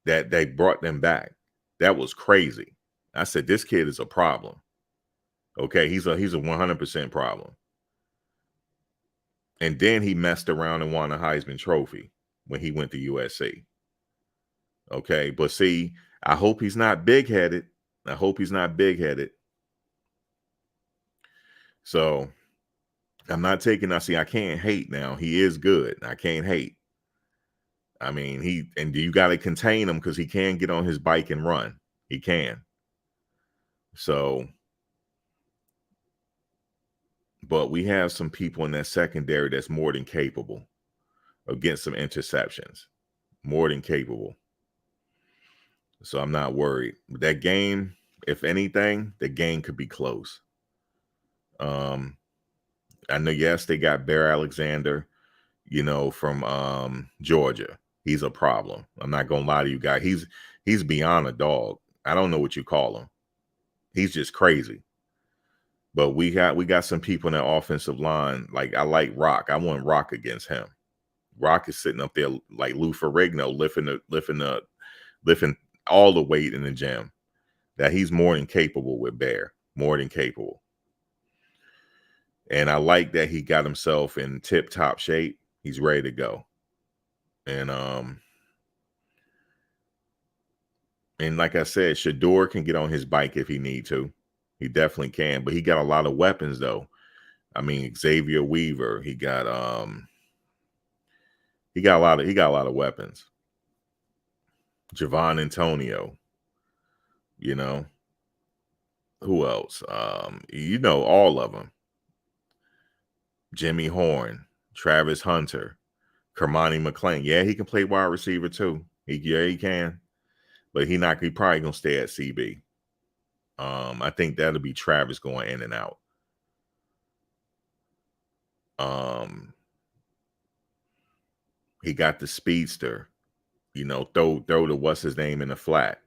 that they brought them back. That was crazy. I said, this kid is a problem. Okay, he's a 100% problem. And then he messed around and won a Heisman Trophy when he went to USC. Okay, but see, I hope he's not big-headed. So I'm not taking. I can't hate now. He is good. I can't hate. I mean, you got to contain him because he can get on his bike and run. He can. So, but we have some people in that secondary that's more than capable. against some interceptions. More than capable. So I'm not worried. That game, if anything, the game could be close. I know, yes, they got Bear Alexander, from Georgia. He's a problem. I'm not gonna lie to you guys. He's beyond a dog. I don't know what you call him. He's just crazy. But we got some people in that offensive line. Like, I like Rock. I want Rock against him. Rock is sitting up there like Lou Ferrigno, lifting all the weight in the gym. That he's more than capable with Bear. More than capable. And I like that he got himself in tip-top shape. He's ready to go. And like I said, Shedeur can get on his bike if he need to. He definitely can. But he got a lot of weapons, though. I mean, Xavier Weaver. He got a lot of weapons. Javon Antonio. Who else? All of them. Jimmy Horn, Travis Hunter, Kermani McClain. Yeah, he can play wide receiver too. He can. But he probably gonna stay at CB. I think that'll be Travis going in and out. He got the speedster, throw the what's his name in the flat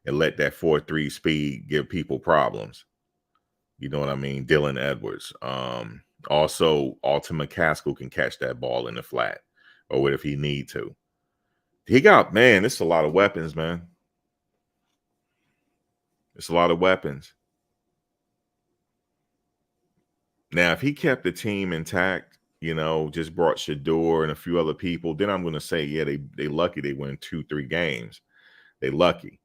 and let that 4.3 speed give people problems. You know what I mean? Dylan Edwards. Also, Alton McCaskill can catch that ball in the flat, or if he need to. It's a lot of weapons, man. It's a lot of weapons. Now, if he kept the team intact, just brought Shedeur and a few other people, then I'm going to say, yeah, they lucky they win 2-3 games. They lucky.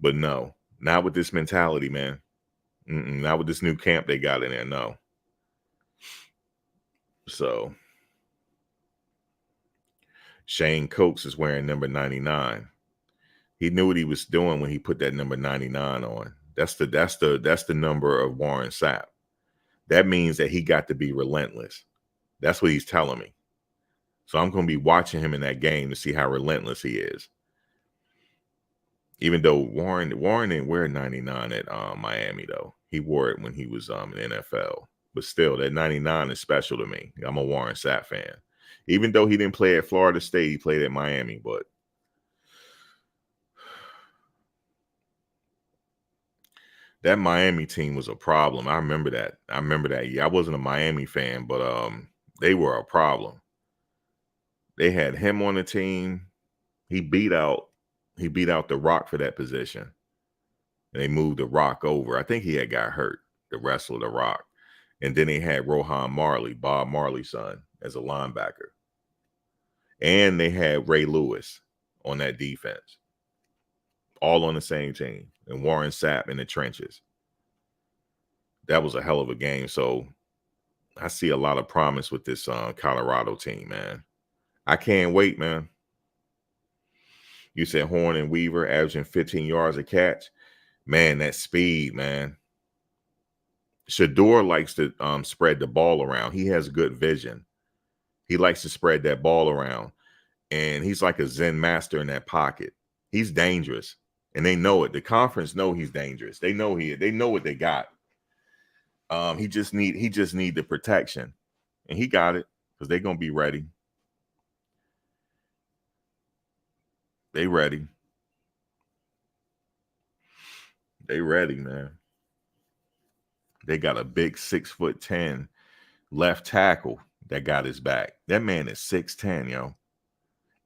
But no, not with this mentality, man. Not with this new camp they got in there, no. So, Shane Coates is wearing number 99. He knew what he was doing when he put that number 99 on. That's the number of Warren Sapp. That means that he got to be relentless. That's what he's telling me. So I'm going to be watching him in that game to see how relentless he is. Even though Warren didn't wear 99 at Miami, though. He wore it when he was in the NFL. But still, that 99 is special to me. I'm a Warren Sapp fan. Even though he didn't play at Florida State, he played at Miami. But that Miami team was a problem. I remember that year. I wasn't a Miami fan, but they were a problem. They had him on the team. He beat out The Rock for that position. And they moved The Rock over. I think he had got hurt, the wrestler The Rock. And then they had Rohan Marley, Bob Marley's son, as a linebacker. And they had Ray Lewis on that defense. All on the same team. And Warren Sapp in the trenches. That was a hell of a game. So I see a lot of promise with this Colorado team, man. I can't wait, man. You said Horn and Weaver averaging 15 yards a catch. Man, that speed, man. Shedeur likes to spread the ball around. He has good vision. He likes to spread that ball around. And he's like a Zen master in that pocket. He's dangerous. And they know it. The conference know he's dangerous. They know they know what they got. He just need the protection. And he got it because they're gonna be ready. They ready. They ready, man. They got a big 6'10" left tackle that got his back. That man is 6'10", yo.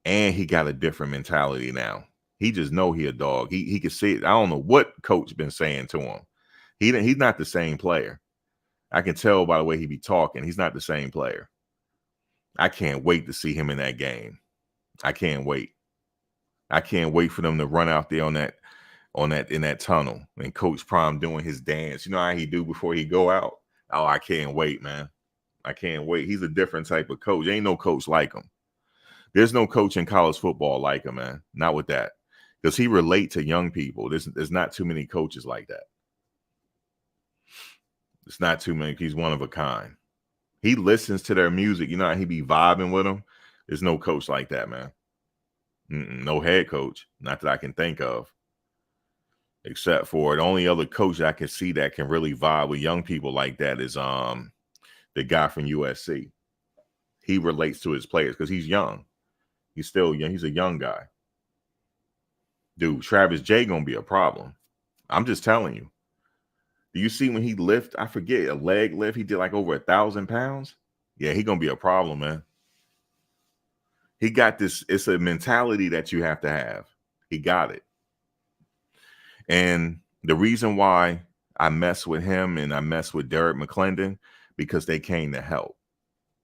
And he got a different mentality now. He just know he a dog. He can see it. I don't know what coach been saying to him. He's not the same player. I can tell by the way he be talking. He's not the same player. I can't wait to see him in that game. I can't wait. I can't wait for them to run out there in that tunnel and Coach Prime doing his dance. You know how he do before he go out? Oh, I can't wait, man. I can't wait. He's a different type of coach. Ain't no coach like him. There's no coach in college football like him, man. Not with that. Because he relate to young people. There's not too many coaches like that. It's not too many. He's one of a kind. He listens to their music. You know how he be vibing with them? There's no coach like that, man. No head coach, not that I can think of. Except for the only other coach I can see that can really vibe with young people like that is the guy from USC. He relates to his players because he's young. He's still young. He's a young guy. Dude, Travis J gonna be a problem. I'm just telling you. Do you see when he lift? I forget, a leg lift. He did like over 1,000 pounds. Yeah, he gonna be a problem, man. He got this. It's a mentality that you have to have. He got it. And the reason why I mess with him and I mess with Derek McClendon, because they came to help.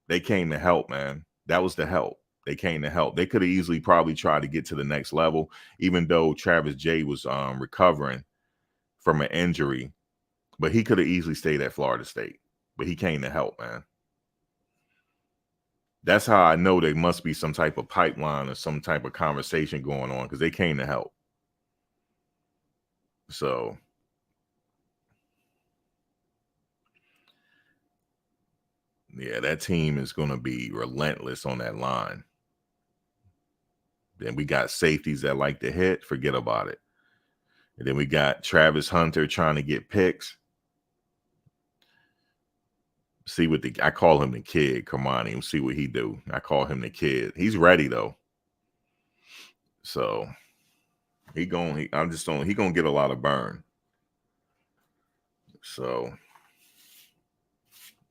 They came to help, man. That was the help. They came to help. They could have easily probably tried to get to the next level, even though Travis J was recovering from an injury. But he could have easily stayed at Florida State. But he came to help, man. That's how I know there must be some type of pipeline or some type of conversation going on, because they came to help. So yeah, that team is going to be relentless on that line. Then we got safeties that like to hit. Forget about it. And then we got Travis Hunter trying to get picks. See what I call him the kid, Kamani. See what he do. I call him the kid. He's ready though. So he gonna get a lot of burn. So,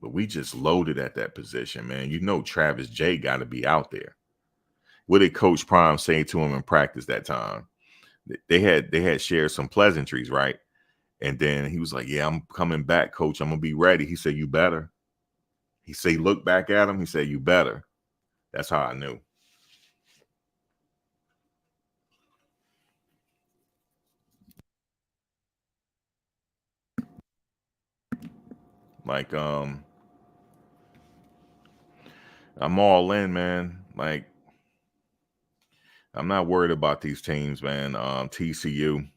but we just loaded at that position, man. You know Travis J got to be out there. What did Coach Prime say to him in practice that time? They had shared some pleasantries, right? And then he was like, "Yeah, I'm coming back, Coach. I'm gonna be ready." He said, "You better." He said, "Look back at him." He said, "You better." That's how I knew. Like, I'm all in, man. Like, I'm not worried about these teams, man. TCU.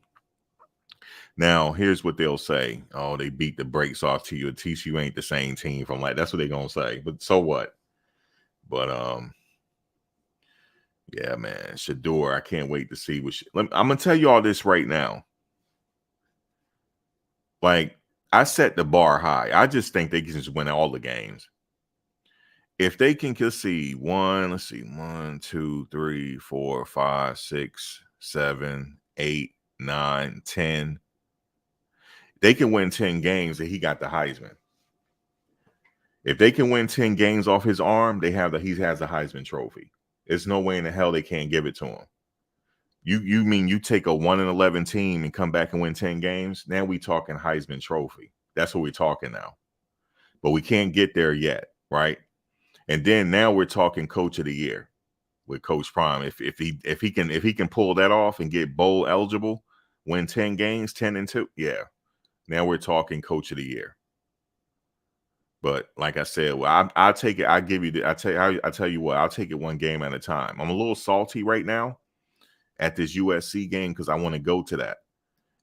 Now, here's what they'll say. Oh, they beat the brakes off to you. TCU ain't the same team from like, that's what they're gonna say. But so what? But yeah, man, Shador, I can't wait to see what I'm gonna tell you all this right now. Like, I set the bar high. I just think they can just win all the games. If they can concede let's see, 1, 2, 3, 4, 5, 6, 7, 8, 9, 10. They can win 10 games and he got the Heisman. If they can win 10 games off his arm, he has a Heisman trophy. There's no way in the hell they can't give it to him. You mean you take a 1-11 team and come back and win 10 games? Now we talking Heisman trophy. That's what we're talking now. But we can't get there yet, right? And then now we're talking coach of the year with Coach Prime. If he can pull that off and get bowl eligible, win 10 games, 10-2, yeah. Now we're talking coach of the year. But like I said, well, I'll take it. I tell you what, I'll take it one game at a time. I'm a little salty right now at this USC game because I want to go to that,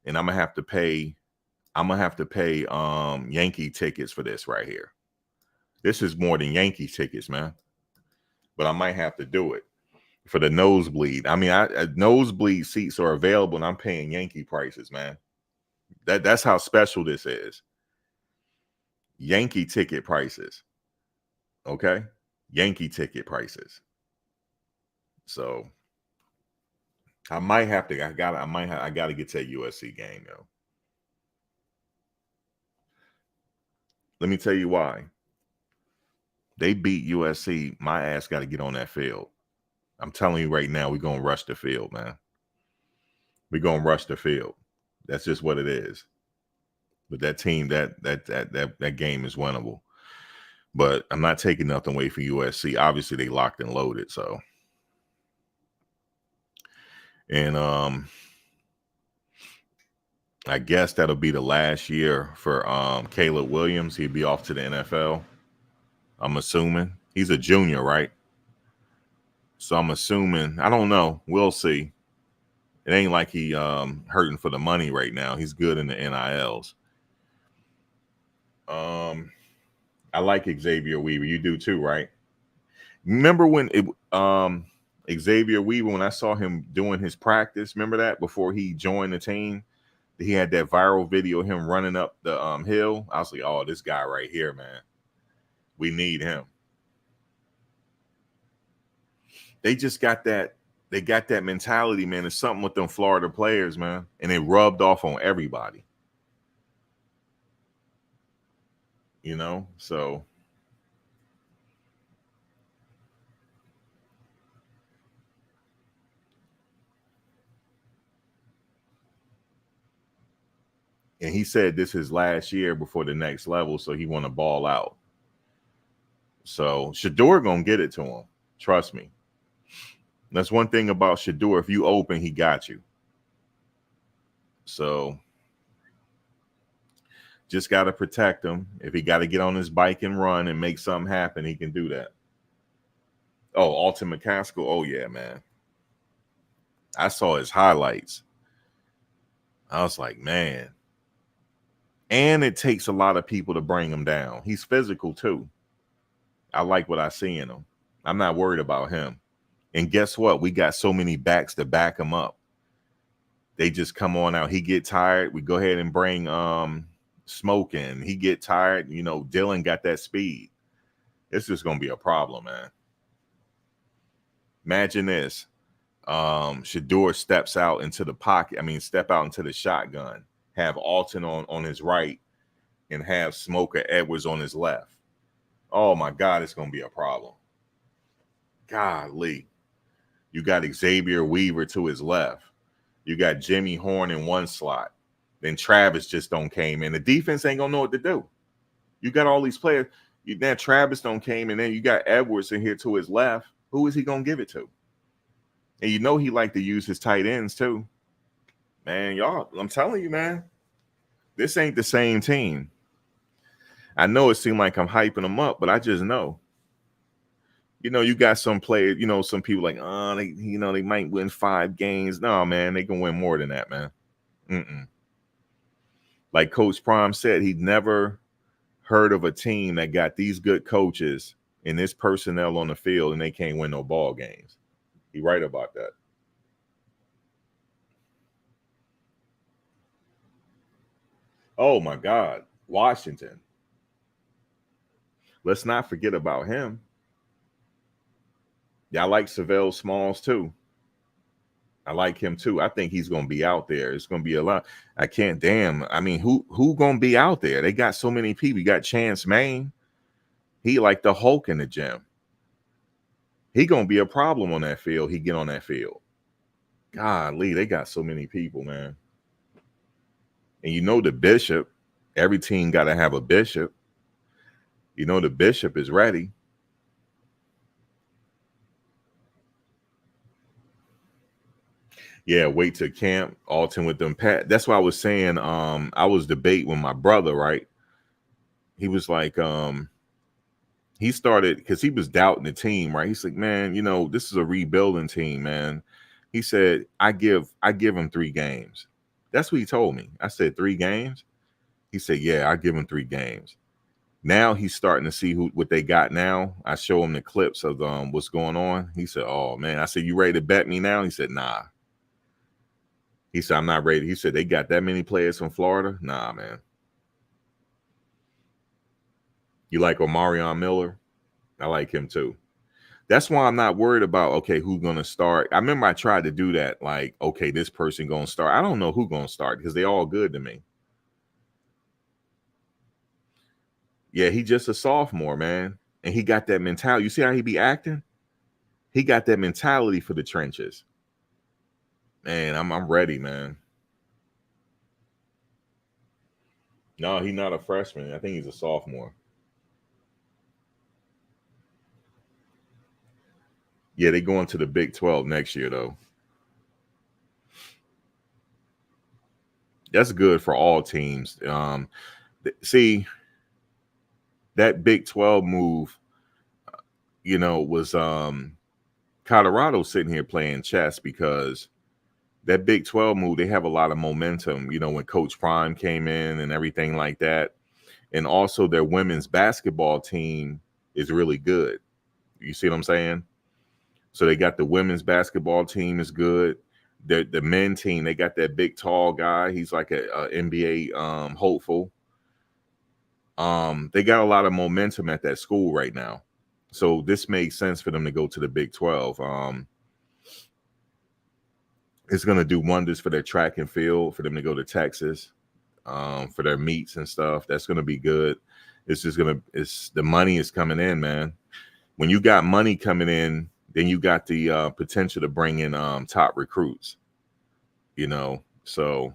and I'm gonna have to pay Yankee tickets for this right here. This is more than Yankee tickets, man. But I might have to do it for the nosebleed. I mean, nosebleed seats are available, and I'm paying Yankee prices, man. That's how special this is. Yankee ticket prices. Okay? Yankee ticket prices. So I might have to, I gotta get to a USC game, yo. Let me tell you why. They beat USC. My ass got to get on that field. I'm telling you right now, we're gonna rush the field, man. We're gonna rush the field. That's just what it is. But that team, that game is winnable. But I'm not taking nothing away from USC. Obviously, they locked and loaded. So, and I guess that'll be the last year for Caleb Williams. He'd be off to the NFL. I'm assuming he's a junior, right? So I'm assuming. I don't know. We'll see. It ain't like he hurting for the money right now. He's good in the NILs. I like Xavier Weaver. You do too, right? Remember when Xavier Weaver, when I saw him doing his practice, remember that before he joined the team? He had that viral video of him running up the hill. I was like, oh, this guy right here, man. We need him. They just got that. They got that mentality, man. It's something with them Florida players, man. And it rubbed off on everybody. You know, so and he said this is last year before the next level, so he want to ball out. So Shedeur gonna get it to him. Trust me. That's one thing about Shedeur. If you open, he got you. So just got to protect him. If he got to get on his bike and run and make something happen, he can do that. Oh, Alton McCaskill. Oh, yeah, man. I saw his highlights. I was like, man. And it takes a lot of people to bring him down. He's physical, too. I like what I see in him. I'm not worried about him. And guess what? We got so many backs to back him up. They just come on out. He get tired. We go ahead and bring Smoke in. He get tired. You know, Dylan got that speed. It's just going to be a problem, man. Imagine this. Shedeur steps out into the pocket. I mean, step out into the shotgun. Have Alton on his right and have Smoker Edwards on his left. Oh, my God, it's going to be a problem. Golly. You got Xavier Weaver to his left. You got Jimmy Horn in one slot. Then Travis just don't came in. The defense ain't going to know what to do. You got all these players. Then Travis don't came in. Then you got Edwards in here to his left. Who is he going to give it to? And you know he like to use his tight ends too. Man, y'all, I'm telling you, man, this ain't the same team. I know it seemed like I'm hyping them up, but I just know. You know, you got some players, you know, some people like, oh, they might win 5 games. No, man, they can win more than that, man. Like Coach Prime said, he'd never heard of a team that got these good coaches and this personnel on the field and they can't win no ball games. He right about that. Oh, my God. Washington. Let's not forget about him. Yeah, I like Savell Smalls, too. I like him, too. I think he's going to be out there. It's going to be a lot. I mean, who going to be out there? They got so many people. You got Chance Maine. He like the Hulk in the gym. He going to be a problem on that field. He get on that field. Golly, they got so many people, man. And you know the Bishop. Every team got to have a Bishop. You know the Bishop is ready. Yeah, wait to camp. Alton with them Pat. That's why I was saying. I was debating with my brother. Right. He was like, he started because he was doubting the team. Right. He's like, man, you know, this is a rebuilding team, man. He said, I give him 3 games. That's what he told me. I said 3 games. He said, yeah, I give him 3 games. Now he's starting to see what they got now. I show him the clips of what's going on. He said, oh man. I said, you ready to bet me now? He said, nah. He said, I'm not ready. He said, they got that many players from Florida? Nah, man. You like Omarion Miller? I like him too. That's why I'm not worried about, okay, who's going to start. I remember I tried to do that. Like, okay, this person going to start. I don't know who's going to start because they all good to me. Yeah, he just a sophomore, man. And he got that mentality. You see how he be acting? He got that mentality for the trenches. Man, I'm ready, man. No, he's not a freshman. I think he's a sophomore. Yeah, they going to the Big 12 next year, though. That's good for all teams. See, that Big 12 move, you know, was Colorado sitting here playing chess because that Big 12 move, they have a lot of momentum, you know, when Coach Prime came in and everything like that. And also their women's basketball team is really good. You see what I'm saying? So they got the women's basketball team is good. The men team, they got that big tall guy. He's like a NBA hopeful. They got a lot of momentum at that school right now. So this makes sense for them to go to the Big 12. It's going to do wonders for their track and field, for them to go to Texas, for their meets and stuff. That's going to be good. It's just the money is coming in, man. When you got money coming in, then you got the potential to bring in top recruits, you know. So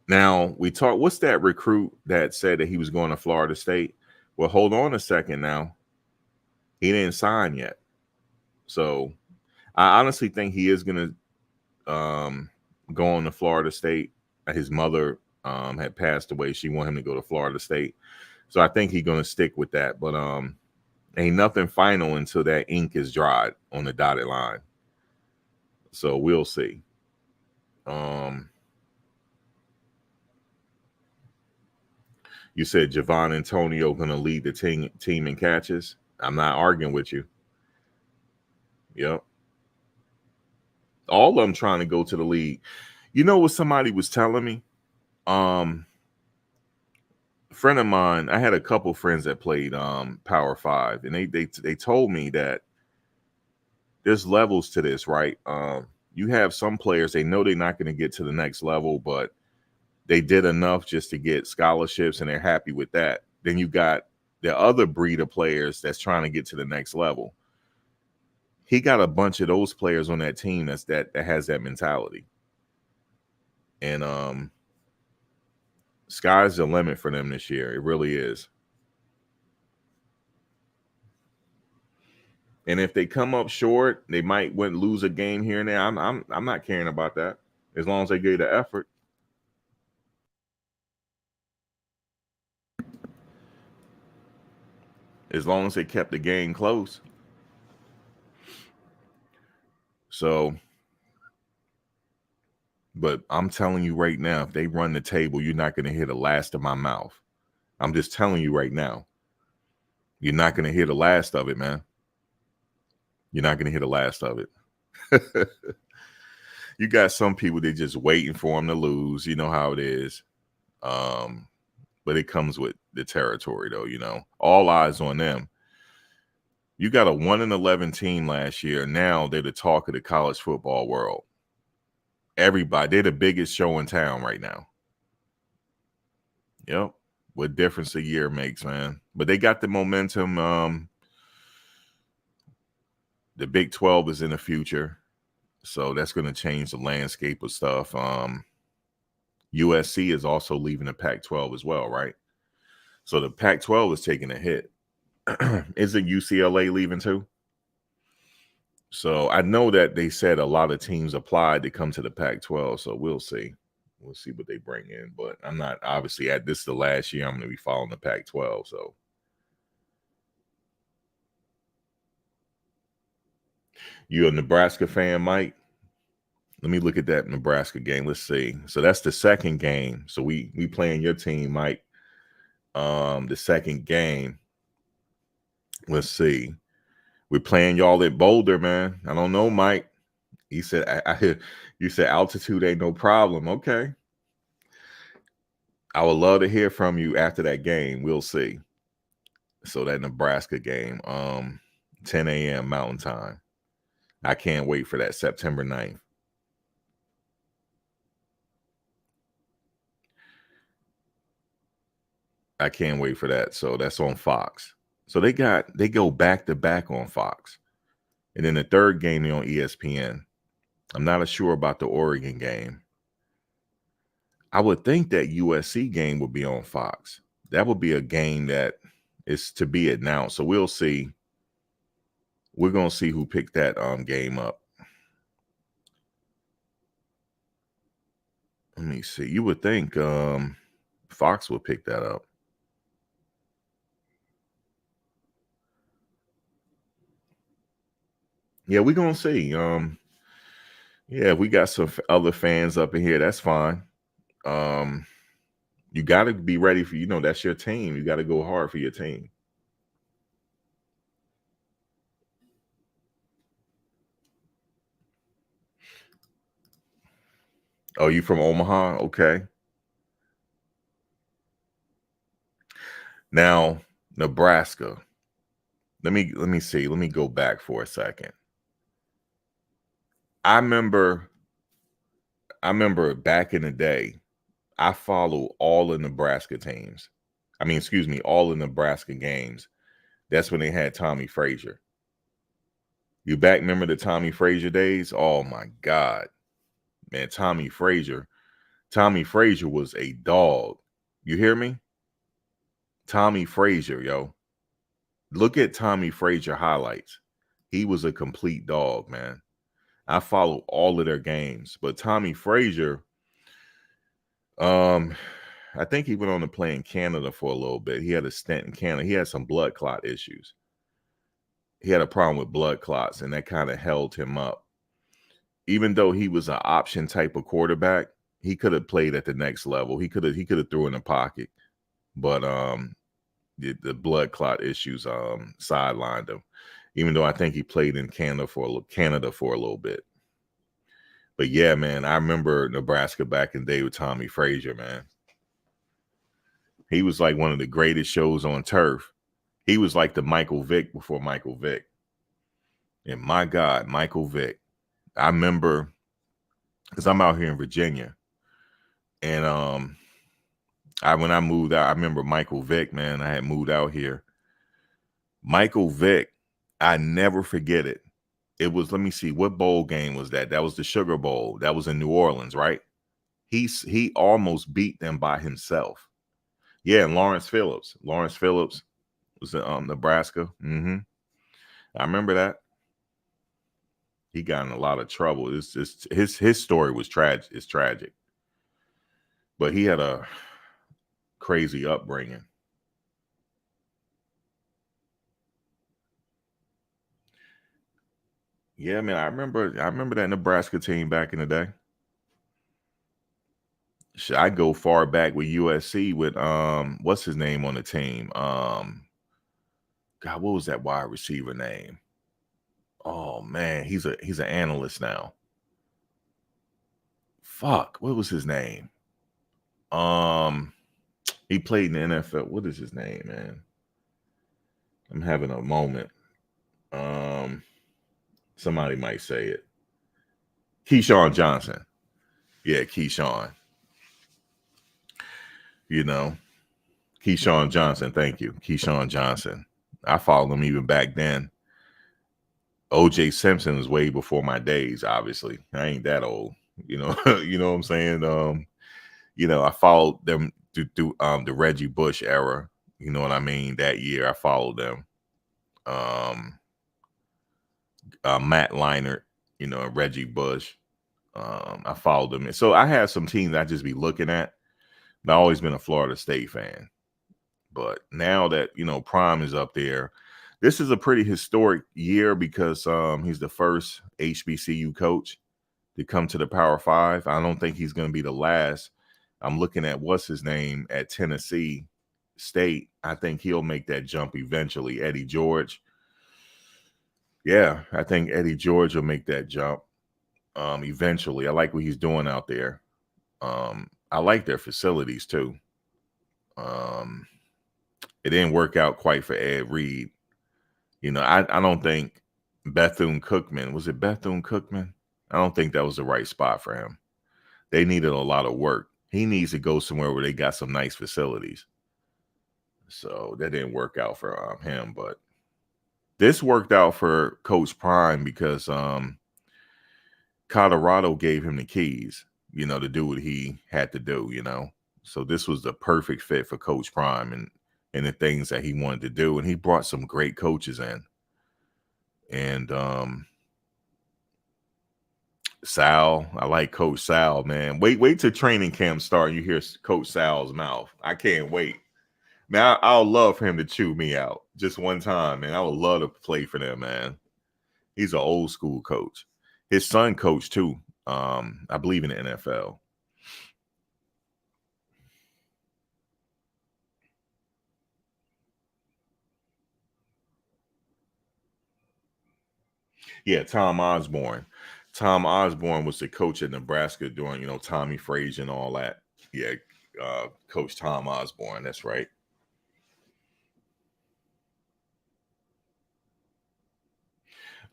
now we talk. What's that recruit that said that he was going to Florida State? Well, hold on a second now. He didn't sign yet. So I honestly think he is going to go on to Florida State. His mother had passed away. She wanted him to go to Florida State. So I think he's going to stick with that. But ain't nothing final until that ink is dried on the dotted line. So we'll see. You said Javon Antonio going to lead the team in catches. I'm not arguing with you. Yep. All of them trying to go to the league. You know what somebody was telling me? A friend of mine, I had a couple friends that played Power 5, and they told me that there's levels to this, right? You have some players, they know they're not going to get to the next level, but they did enough just to get scholarships and they're happy with that. Then you got the other breed of players that's trying to get to the next level. He got a bunch of those players on that team that has that mentality. And sky's the limit for them this year. It really is. And if they come up short, they might lose a game here and there. I'm not caring about that as long as they give the effort. As long as they kept the game close. So, but I'm telling you right now, if they run the table, you're not going to hear the last of my mouth. I'm just telling you right now. You're not going to hear the last of it, man. You're not going to hear the last of it. You got some people that just waiting for them to lose. You know how it is. But it comes with the territory, though, you know. All eyes on them. You got a 1-11 team last year. Now they're the talk of the college football world. Everybody, they're the biggest show in town right now. Yep. What difference a year makes, man. But they got the momentum. The Big 12 is in the future. So that's going to change the landscape of stuff. USC is also leaving the Pac-12 as well, right? So the Pac-12 is taking a hit. Isn't UCLA leaving too? So I know that they said a lot of teams applied to come to the Pac-12. So we'll see. We'll see what they bring in. But I'm not obviously this is the last year I'm going to be following the Pac-12. So you a Nebraska fan, Mike? Let me look at that Nebraska game. Let's see. So that's the second game. So we playing your team, Mike. The second game. Let's see. We're playing y'all at Boulder, man. I don't know, Mike. He said, you said altitude ain't no problem. Okay. I would love to hear from you after that game. We'll see. So that Nebraska game, 10 a.m. Mountain Time. I can't wait for that September 9th. I can't wait for that. So that's on Fox. So they go back to back on Fox. And then the third game they're on ESPN. I'm not sure about the Oregon game. I would think that USC game would be on Fox. That would be a game that is to be announced. So we'll see. We're going to see who picked that game up. Let me see. You would think Fox would pick that up. Yeah, we're going to see. Yeah, we got some other fans up in here. That's fine. You got to be ready for, that's your team. You got to go hard for your team. Oh, you from Omaha? Okay. Now, Nebraska. Let me see. Let me go back for a second. I remember I remember back in the day, I followed all the Nebraska teams. I mean, excuse me, all the Nebraska games. That's when they had Tommy Frazier. You back remember the Tommy Frazier days? Oh my God. Man, Tommy Frazier. Tommy Frazier was a dog. You hear me? Tommy Frazier, yo. Look at Tommy Frazier highlights. He was a complete dog, man. I followed all of their games, but Tommy Frazier, um, I think he went on to play in Canada for a little bit. He had a stint in Canada. He had some blood clot issues. He had a problem with blood clots, and that kind of held him up. Even though he was an option type of quarterback, he could have played at the next level. He could have threw in the pocket, but the blood clot issues sidelined him. Even though I think he played in Canada for a little bit. But yeah, man, I remember Nebraska back in the day with Tommy Frazier, man. He was like one of the greatest shows on turf. He was like the Michael Vick before Michael Vick. And my God, Michael Vick. I remember because I'm out here in Virginia. And when I moved out, I remember Michael Vick, man. I had moved out here. Michael Vick, I never forget it. It was, let me see, what bowl game was that? That was the Sugar Bowl. That was in New Orleans, right? He almost beat them by himself. Yeah, and Lawrence Phillips. Lawrence Phillips was in Nebraska. I remember that. He got in a lot of trouble. It's just his story was tragic. It's tragic. But he had a crazy upbringing. Yeah, man. I remember that Nebraska team back in the day. Should I go far back with USC with what's his name on the team? God, what was that wide receiver name? Oh man, he's an analyst now. Fuck, what was his name? Um, he played in the NFL. What is his name, man? I'm having a moment. Um, somebody might say it. Keyshawn Johnson. Yeah, Keyshawn. You know, Keyshawn Johnson. Thank you, Keyshawn Johnson. I followed him even back then. OJ Simpson was way before my days. Obviously, I ain't that old. You know, you know what I'm saying. I followed them through the Reggie Bush era. You know what I mean? That year, I followed them. Um, Matt Leinart, and Reggie Bush. I followed them, so I had some teams I just be looking at. I've always been a Florida State fan, but now that Prime is up there, this is a pretty historic year because he's the first HBCU coach to come to the Power Five. I don't think he's going to be the last. I'm looking at what's his name at Tennessee State. I think he'll make that jump eventually. Eddie George. Yeah, I think Eddie George will make that jump eventually. I like what he's doing out there. I like their facilities too. Um, it didn't work out quite for Ed Reed. I don't think Bethune Cookman, was it Bethune Cookman? I don't think that was the right spot for him. They needed a lot of work. He needs to go somewhere where they got some nice facilities. So that didn't work out for him, but this worked out for Coach Prime because Colorado gave him the keys, to do what he had to do. So this was the perfect fit for Coach Prime and the things that he wanted to do. And he brought some great coaches in. And Sal, I like Coach Sal, man. Wait till training camp start and you hear Coach Sal's mouth. I can't wait. Man, I'll love for him to chew me out just one time, man. I would love to play for them, man. He's an old school coach. His son coached too. I believe in the NFL. Yeah, Tom Osborne. Tom Osborne was the coach at Nebraska during, Tommy Frazier and all that. Yeah, Coach Tom Osborne. That's right.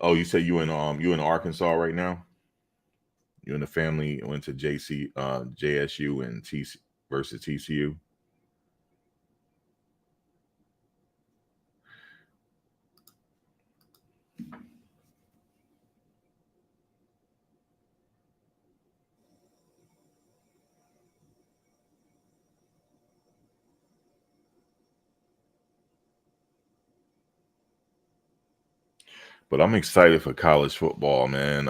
Oh, you said you in Arkansas right now? You and the family went to JSU and TC versus TCU. But I'm excited for college football, man.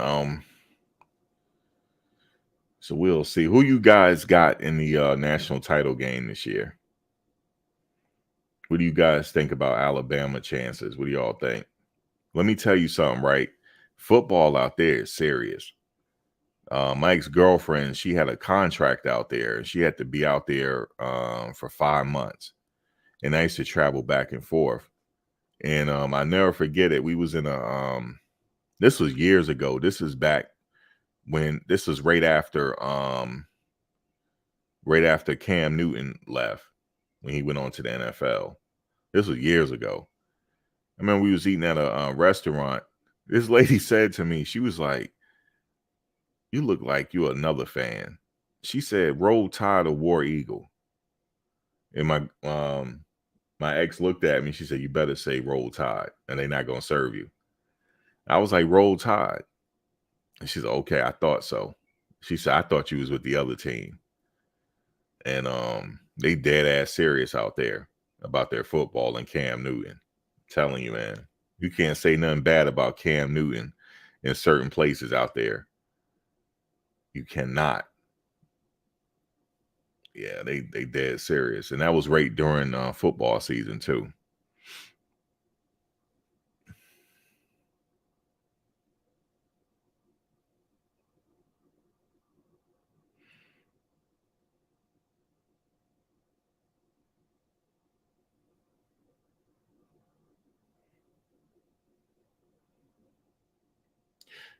So we'll see who you guys got in the national title game this year. What do you guys think about Alabama chances? What do y'all think? Let me tell you something, right? Football out there is serious. My ex-girlfriend, she had a contract out there, and she had to be out there for 5 months. And I used to travel back and forth. And I never forget it. We was in this was years ago. This is back when this was right after Cam Newton left, when he went on to the NFL. This was years ago. I remember we was eating at a restaurant. This lady said to me, she was like, "You look like you're another fan." She said, "Roll Tide or War Eagle." And my ex looked at me. She said, "You better say Roll Tide, and they're not gonna serve you." I was like, "Roll Tide," and she said, "Okay, I thought so." She said, "I thought you was with the other team." And they dead ass serious out there about their football and Cam Newton. I'm telling you, man, you can't say nothing bad about Cam Newton in certain places out there. You cannot. Yeah, they dead serious, and that was right during football season too.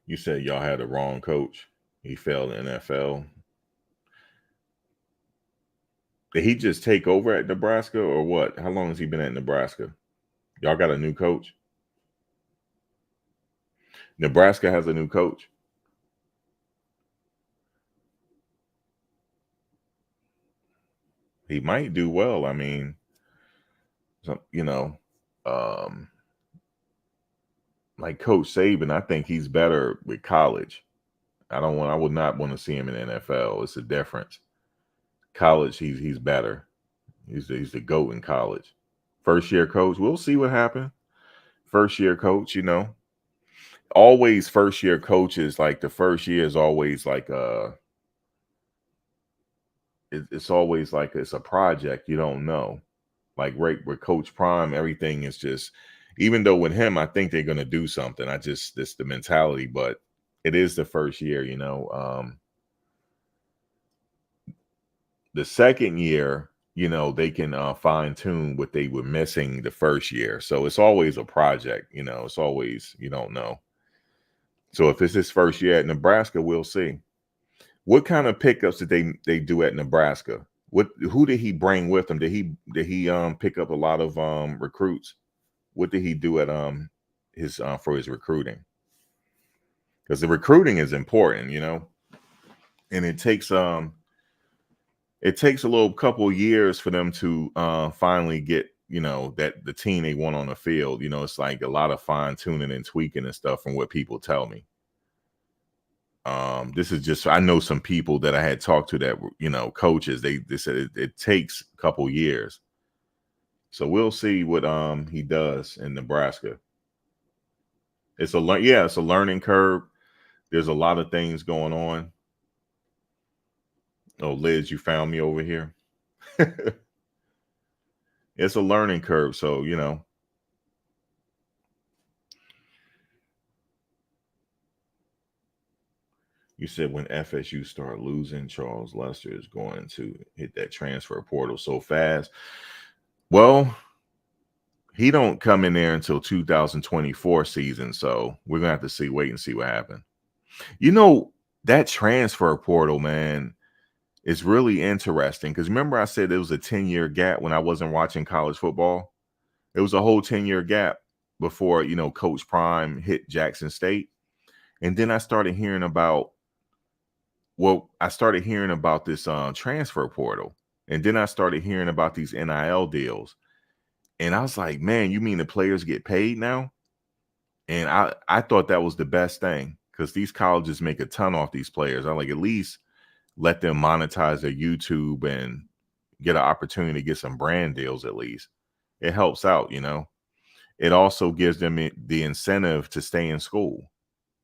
You said y'all had the wrong coach. He failed the NFL. Did he just take over at Nebraska or what? How long has he been at Nebraska? Y'all got a new coach? Nebraska has a new coach. He might do well. I mean, some, um, like Coach Saban, I think he's better with college. I would not want to see him in the NFL. It's a difference. College, he's better. He's the GOAT in college. First year coach, we'll see what happens. First year coach, always first year coaches, like the first year is always like it's always like it's a project. You don't know. Like right with Coach Prime, everything is just, even though with him, I think they're gonna do something. This the mentality, but it is the first year. The second year, they can fine tune what they were missing the first year. So it's always a project. It's always, you don't know. So if it's his first year at Nebraska, we'll see. What kind of pickups did they do at Nebraska? Who did he bring with him? Did he pick up a lot of recruits? What did he do at his for his recruiting? Because the recruiting is important, and it takes a little couple years for them to finally get that the team they want on the field. It's like a lot of fine tuning and tweaking and stuff from what people tell me. This is just, I know some people that I had talked to that were, coaches. They said it takes a couple years. So we'll see what he does in Nebraska. It's a learning curve. There's a lot of things going on. Oh, Liz, you found me over here. It's a learning curve. So, you said when FSU start losing, Charles Lester is going to hit that transfer portal so fast. Well, he don't come in there until 2024 season, so we're gonna have to wait and see what happens. You know, that transfer portal, man, is really interesting because remember I said it was a 10-year gap when I wasn't watching college football? It was a whole 10-year gap before, Coach Prime hit Jackson State. And then I started hearing about this transfer portal. And then I started hearing about these NIL deals. And I was like, man, you mean the players get paid now? And I thought that was the best thing because these colleges make a ton off these players. I'm like, at least let them monetize their YouTube and get an opportunity to get some brand deals at least. It helps out. It also gives them the incentive to stay in school,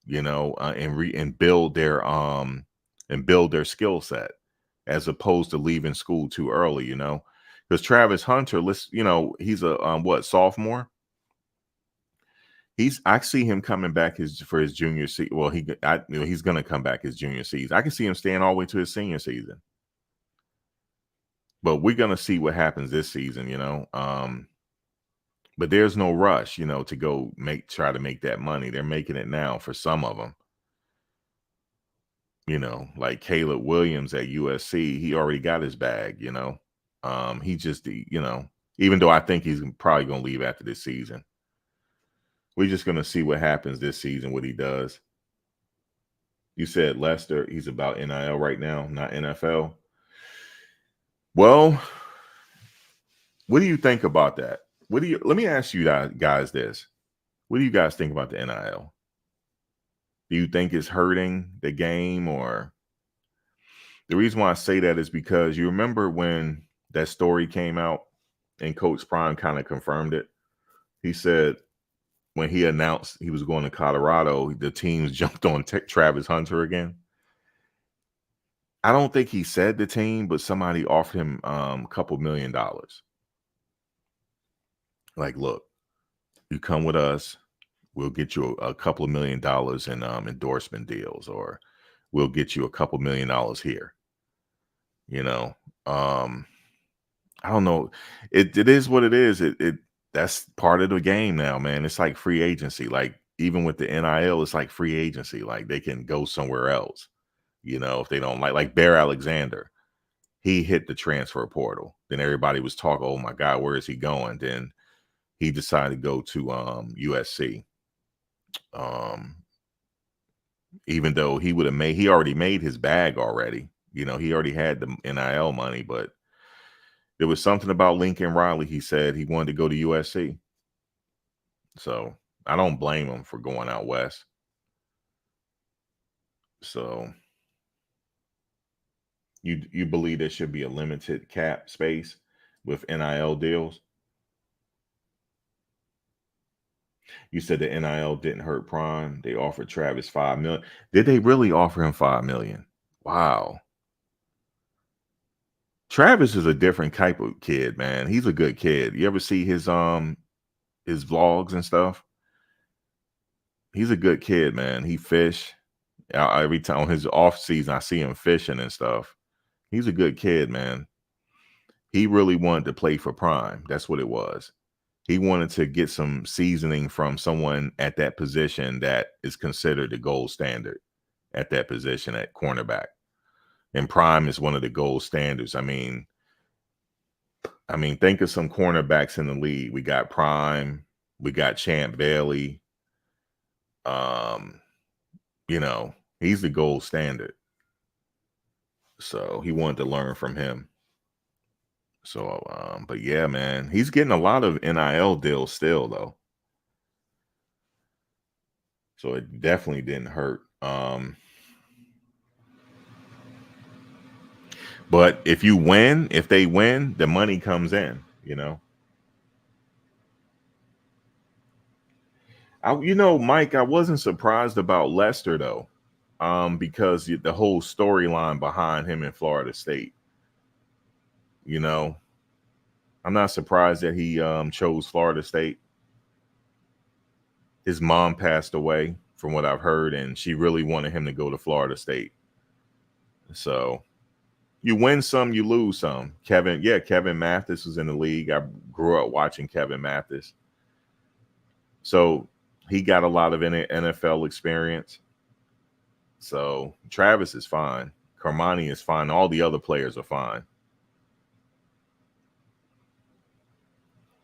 and build their skill set as opposed to leaving school too early. Because Travis Hunter, he's a sophomore. I see him coming back for his junior season. Well, he's going to come back his junior season. I can see him staying all the way to his senior season. But we're going to see what happens this season. But there's no rush, to go try to make that money. They're making it now for some of them. Like Caleb Williams at USC, he already got his bag. He just, even though I think he's probably going to leave after this season. We're just going to see what happens this season, what he does. You said Lester, he's about NIL right now, not NFL. Well, what do you think about that? Let me ask you guys this. What do you guys think about the NIL? Do you think it's hurting the game? Or the reason why I say that is because you remember when that story came out and Coach Prime kind of confirmed it. He said when he announced he was going to Colorado, the teams jumped on Travis Hunter again. I don't think he said the team, but somebody offered him a couple $1 million. Like, look, you come with us, we'll get you a couple of $1 million in endorsement deals, or we'll get you a couple $1 million here. I don't know. It is what it is. That's part of the game now, man. It's like free agency. Like even with the NIL, it's like free agency. Like they can go somewhere else, if they don't like Bear Alexander. He hit the transfer portal. Then everybody was talking, oh my God, where is he going? Then he decided to go to USC. Even though he already made his bag already. He already had the NIL money, but there was something about Lincoln Riley. He said he wanted to go to USC. So I don't blame him for going out west. So you believe there should be a limited cap space with NIL deals? You said the NIL didn't hurt Prime. They offered Travis $5 million. Did they really offer him $5 million? Wow. Travis is a different type of kid, man. He's a good kid. You ever see his vlogs and stuff? He's a good kid, man. He fish. Every time on his off season, I see him fishing and stuff. He's a good kid, man. He really wanted to play for Prime. That's what it was. He wanted to get some seasoning from someone at that position that is considered the gold standard at that position at cornerback. And Prime is one of the gold standards. I mean, think of some cornerbacks in the league. We got Prime, we got Champ Bailey. He's the gold standard. So he wanted to learn from him. So, but yeah, man, he's getting a lot of NIL deals still, though. So it definitely didn't hurt. But if they win, the money comes in, Mike, I wasn't surprised about Lester though, because the whole storyline behind him in Florida State. I'm not surprised that he chose Florida State. His mom passed away, from what I've heard, and she really wanted him to go to Florida State. So you win some, you lose some. Kevin Mathis was in the league. I grew up watching Kevin Mathis. So he got a lot of NFL experience. So Travis is fine. Carmani is fine. All the other players are fine.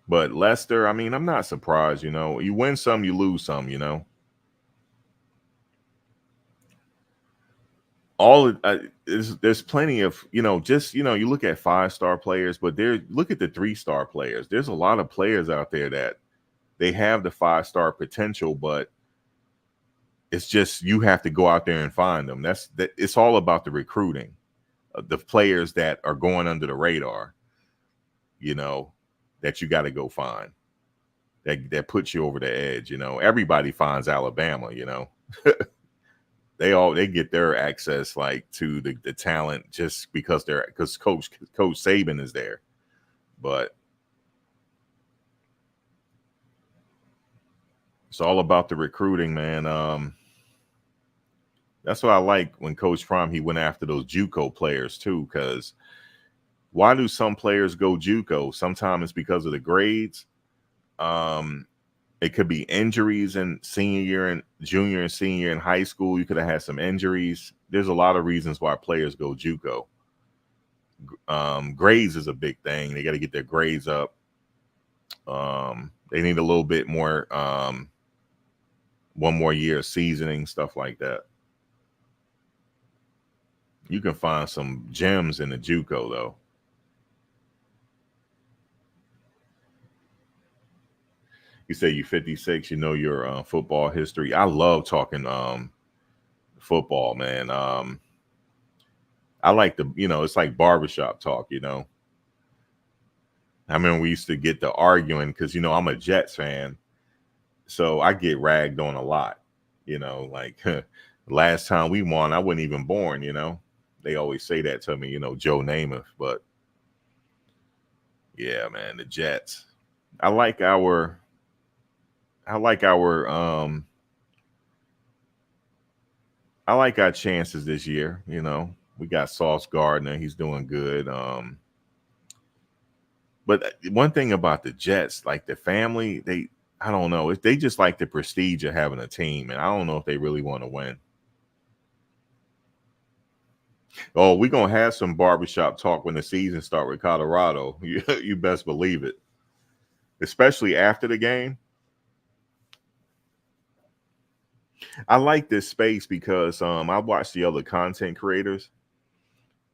But Lester, I mean, I'm not surprised, you know. You win some, you lose some, you know. There's plenty of, you know, just, you know, you look at 5-star players, but look at the 3-star players. There's a lot of players out there that they have the 5-star potential, but it's just you have to go out there and find them. It's all about the recruiting, the players that are going under the radar, you know, that you got to go find. That puts you over the edge, you know. Everybody finds Alabama, you know. They get their access like to the talent just because Coach Saban is there. But it's all about the recruiting, man. That's what I like when Coach Prime, he went after those JUCO players too, because why do some players go JUCO? Sometimes it's because of the grades. It could be injuries in senior year and junior and senior in high school. You could have had some injuries. There's a lot of reasons why players go JUCO. Grades is a big thing. They got to get their grades up. They need a little bit more, one more year of seasoning, stuff like that. You can find some gems in the JUCO though. You say you're 56, you know your football history. I love talking football, man. I like it's like barbershop talk, you know. I mean, we used to get to arguing because, you know, I'm a Jets fan. So I get ragged on a lot, you know, like last time we won, I wasn't even born, you know. They always say that to me, you know, Joe Namath. But yeah, man, the Jets. I like our chances this year. You know, we got Sauce Gardner. He's doing good. But one thing about the Jets, like the family, I don't know. They just like the prestige of having a team. And I don't know if they really want to win. Oh, we're going to have some barbershop talk when the season starts with Colorado. You best believe it. Especially after the game. I like this space because I watch the other content creators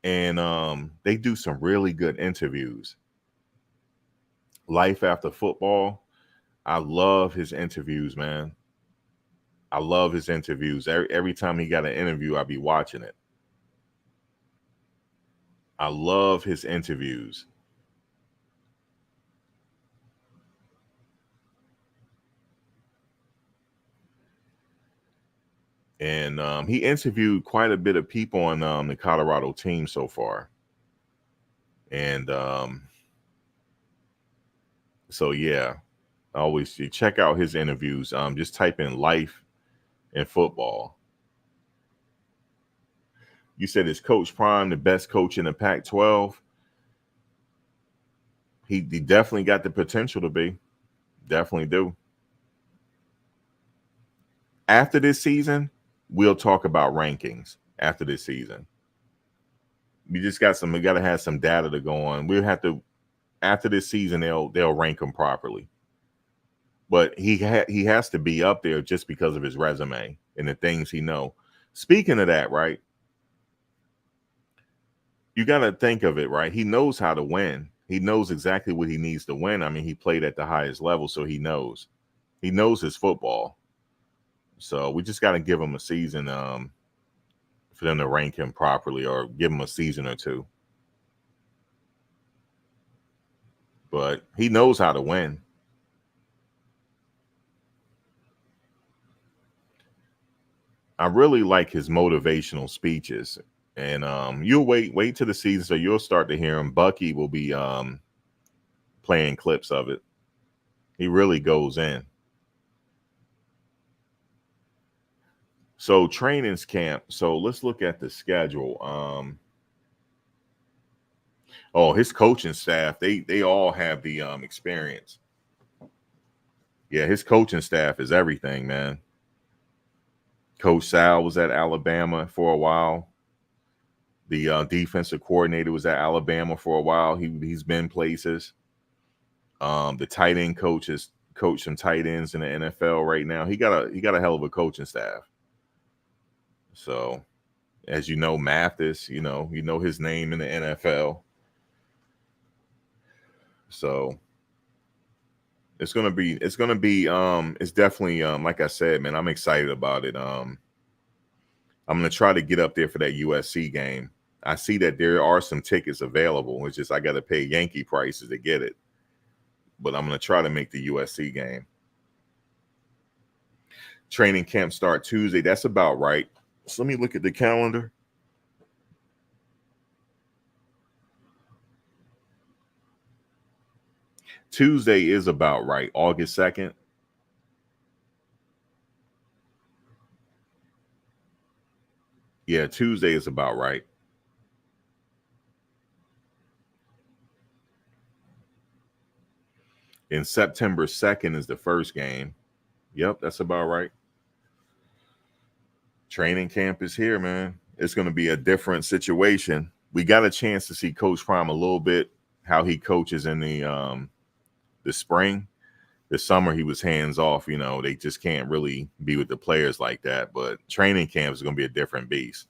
and they do some really good interviews. Life After Football. I love his interviews, man. I love his interviews. Every time he got an interview, I'll be watching it. I love his interviews. And he interviewed quite a bit of people on the Colorado team so far. And so, yeah, always check out his interviews. Just type in life and football. You said is Coach Prime the best coach in the Pac-12? He definitely got the potential to be. Definitely do. After this season, we'll talk about rankings after this season. We got to have some data to go on. We'll have to, after this season, they'll rank him properly. But he has to be up there just because of his resume and the things he know. Speaking of that, right? You got to think of it, right? He knows how to win. He knows exactly what he needs to win. I mean, he played at the highest level, so he knows. He knows his football. So we just got to give him a season for them to rank him properly or give him a season or two. But he knows how to win. I really like his motivational speeches. And you'll wait till the season, so you'll start to hear him. Bucky will be playing clips of it. He really goes in. So training's camp. So let's look at the schedule. His coaching staff, they all have the experience. Yeah, his coaching staff is everything, man. Coach Sal was at Alabama for a while. The defensive coordinator was at Alabama for a while. He's been places. The tight end coach has coached some tight ends in the NFL right now. He got a hell of a coaching staff. So, as you know, Mathis, you know his name in the NFL. So it's definitely like I said, man, I'm excited about it. I'm gonna try to get up there for that USC game. I see that there are some tickets available. It's just I got to pay Yankee prices to get it. But I'm gonna try to make the USC game. Training camp start Tuesday. That's about right. So let me look at the calendar. Tuesday is about right. August 2nd. Yeah, Tuesday is about right. And September 2nd is the first game. Yep, that's about right. Training camp is here, man. It's going to be a different situation. We got a chance to see Coach Prime a little bit, how he coaches in the spring. The summer he was hands off. You know, they just can't really be with the players like that. But training camp is going to be a different beast.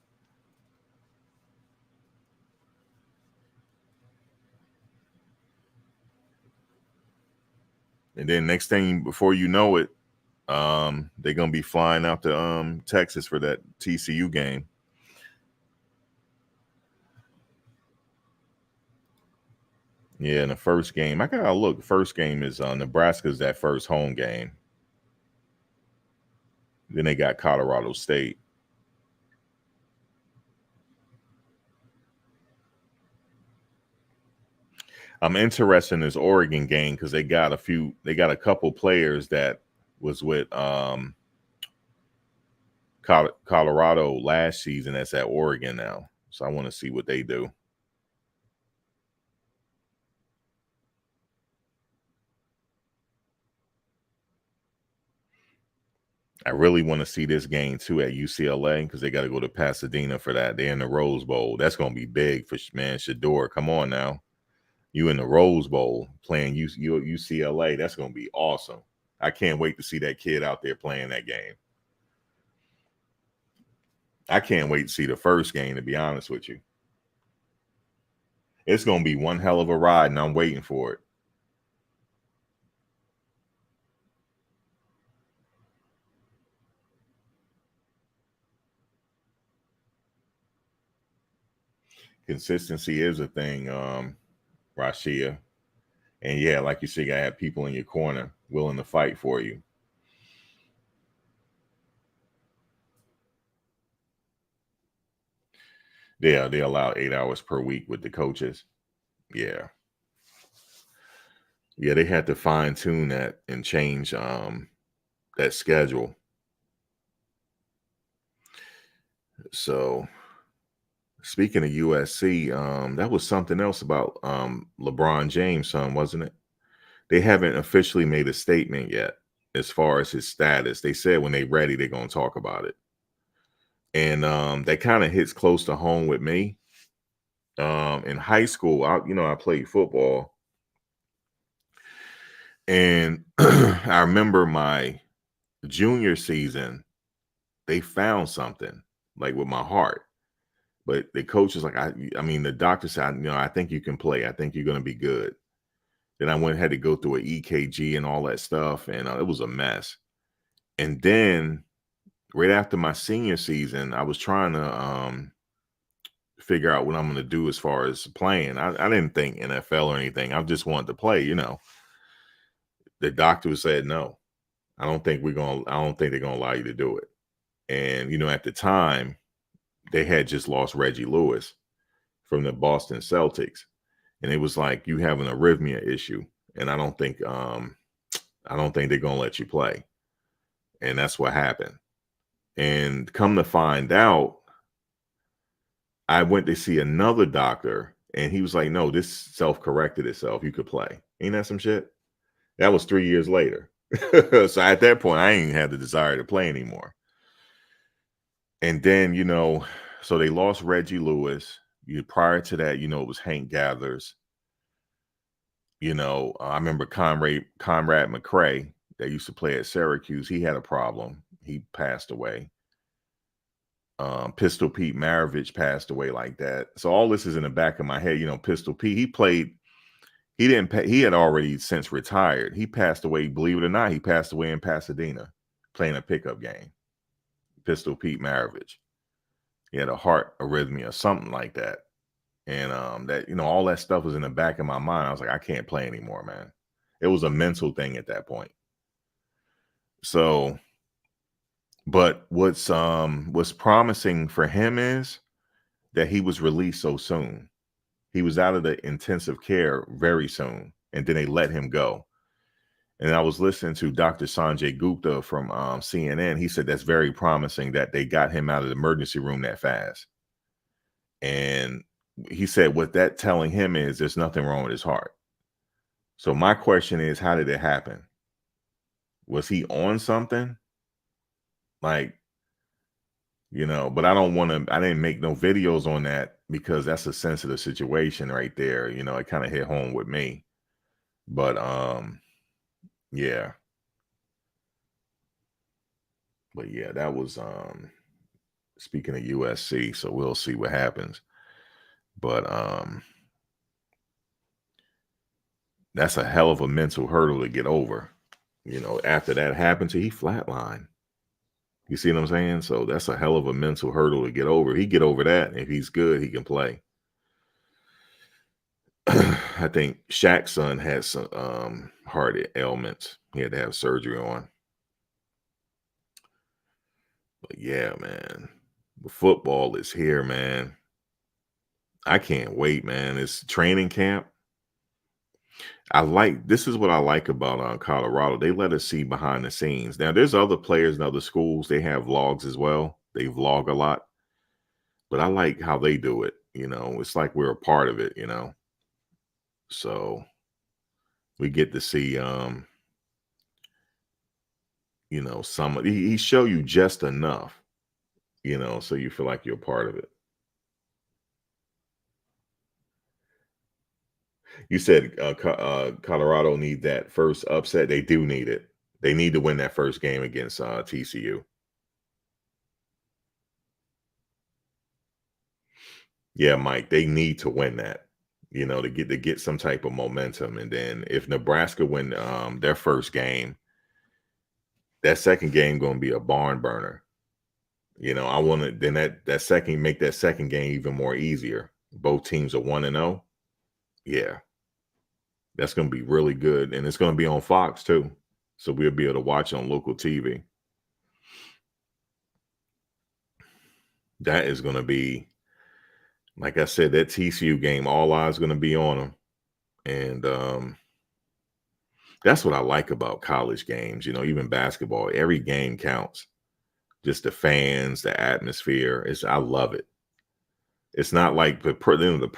And then next thing, before you know it, they're gonna be flying out to Texas for that TCU game. Yeah, in the first game, I gotta look. The first game is Nebraska's that first home game. Then they got Colorado State. I'm interested in this Oregon game because they got a couple players that was with Colorado last season that's at Oregon now. So I want to see what they do. I really want to see this game too at UCLA because they got to go to Pasadena for that. They're in the Rose Bowl. That's going to be big for man Shedeur. Come on now. You in the Rose Bowl playing UCLA. That's going to be awesome. I can't wait to see that kid out there playing that game. I can't wait to see the first game, to be honest with you. It's going to be one hell of a ride, and I'm waiting for it. Consistency is a thing, Rashia. And yeah, like you said, you gotta have people in your corner willing to fight for you. Yeah, they allow 8 hours per week with the coaches. Yeah. Yeah, they had to fine tune that and change that schedule. So speaking of USC, that was something else about LeBron James' son, wasn't it? They haven't officially made a statement yet as far as his status. They said when they're ready, they're going to talk about it. And that kind of hits close to home with me. In high school, I played football. And I remember my junior season, they found something like with my heart. But the coach was like, the doctor said, I think you can play. I think you're going to be good. Then I had to go through an EKG and all that stuff. And it was a mess. And then right after my senior season, I was trying to figure out what I'm going to do as far as playing. I didn't think NFL or anything. I just wanted to play, The doctor said, no, I don't think they're going to allow you to do it. And, at the time, they had just lost Reggie Lewis from the Boston Celtics. And it was like, you have an arrhythmia issue. And I don't think they're going to let you play. And that's what happened. And come to find out, I went to see another doctor and he was like, no, this self-corrected itself. You could play. Ain't that some shit? That was 3 years later. So at that point, I ain't had the desire to play anymore. And then, so they lost Reggie Lewis. Prior to that, it was Hank Gathers. I remember Conrad McCray that used to play at Syracuse. He had a problem. He passed away. Pistol Pete Maravich passed away like that. So all this is in the back of my head. Pistol Pete, he didn't pay, he had already since retired. He passed away, believe it or not, he passed away in Pasadena playing a pickup game. Pistol Pete Maravich. He had a heart arrhythmia, something like that. And that, all that stuff was in the back of my mind. I was like, I can't play anymore, man. It was a mental thing at that point. So, but what's promising for him is that he was released so soon. He was out of the intensive care very soon, and then they let him go. And I was listening to Dr. Sanjay Gupta from CNN. He said that's very promising that they got him out of the emergency room that fast. And he said what that telling him is there's nothing wrong with his heart. So my question is, how did it happen? Was he on something? Like, but I didn't make no videos on that because that's a sensitive situation right there. It kind of hit home with me. But yeah. But yeah, that was speaking of USC, so we'll see what happens. But that's a hell of a mental hurdle to get over. After that happened to he flatlined. You see what I'm saying? So that's a hell of a mental hurdle to get over. He get over that. If he's good, he can play. I think Shaq's son had some heart ailments. He had to have surgery on. But yeah, man. The football is here, man. I can't wait, man. It's training camp. This is what I like about Colorado. They let us see behind the scenes. Now, there's other players in other schools. They have vlogs as well. They vlog a lot. But I like how they do it. It's like we're a part of it, So we get to see some he show you just enough, so you feel like you're a part of it. You said Colorado need that first upset. They do need it. They need to win that first game against TCU. Yeah, Mike, they need to win that, to get some type of momentum. And then if Nebraska win their first game, that second game going to be a barn burner. I want to then that second make that second game even more easier. Both teams are 1-0. Yeah. That's going to be really good. And it's going to be on Fox too. So we'll be able to watch on local TV. That is going to be, like I said, that TCU game, all eyes going to be on them. And that's what I like about college games, even basketball. Every game counts. Just the fans, the atmosphere. I love it. It's not like the pros, the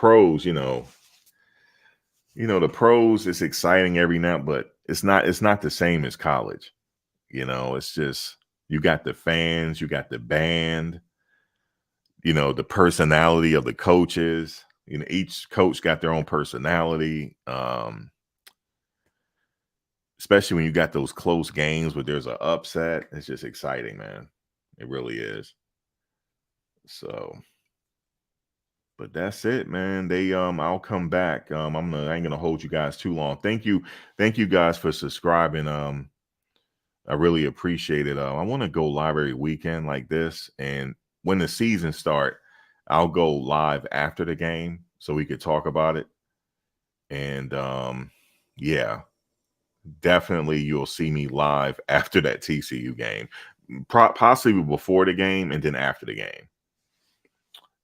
pros, it's exciting every now, but it's not the same as college. It's just you got the fans, you got the band, the personality of the coaches. Each coach got their own personality. Especially when you got those close games where there's an upset. It's just exciting, man. It really is. So, but that's it, man. I'll come back. I ain't gonna hold you guys too long. Thank you guys for subscribing. I really appreciate it. I want to go live every weekend like this, and when the season start, I'll go live after the game so we could talk about it. And yeah, definitely you'll see me live after that TCU game, possibly before the game and then after the game.